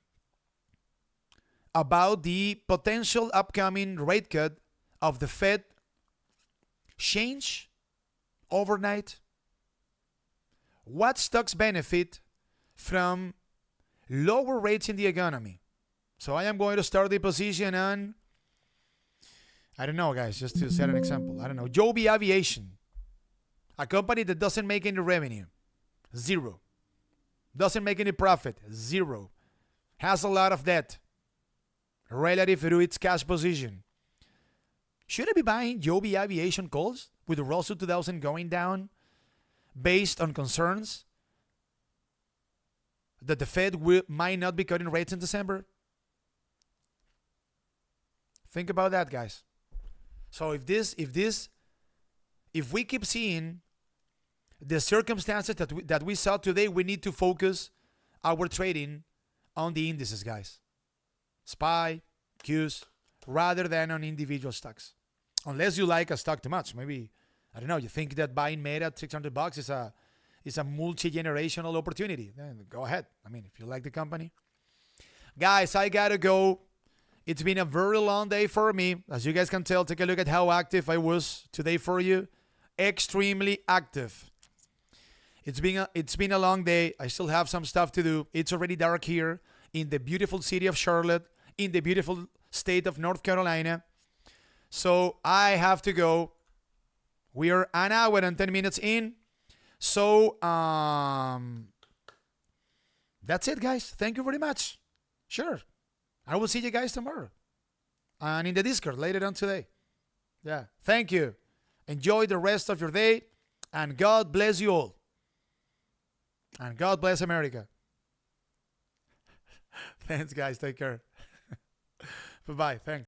about the potential upcoming rate cut of the Fed change overnight? What stocks benefit from lower rates in the economy? So I am going to start the position on, I don't know, guys, just to set an example. I don't know, Joby Aviation, a company that doesn't make any revenue, zero. Doesn't make any profit, zero. Has a lot of debt relative to its cash position. Should I be buying Joby Aviation calls with the Russell 2000 going down based on concerns that the Fed might not be cutting rates in December? Think about that, guys. So if we keep seeing the circumstances that we saw today, we need to focus our trading on the indices, guys. SPY, Qs, rather than on individual stocks. Unless you like a stock too much. Maybe, I don't know, you think that buying Meta at $600 is a multi-generational opportunity. Then go ahead. I mean, if you like the company. Guys, I gotta go. It's been a very long day for me. As you guys can tell, take a look at how active I was today for you. Extremely active. It's been a long day. I still have some stuff to do. It's already dark here in the beautiful city of Charlotte, in the beautiful state of North Carolina. So I have to go. We are an hour and 10 minutes in. So that's it, guys. Thank you very much. Sure. I will see you guys tomorrow. And in the Discord later on today. Yeah. Thank you. Enjoy the rest of your day. And God bless you all. And God bless America. Thanks, guys. Take care. Bye-bye. Thanks.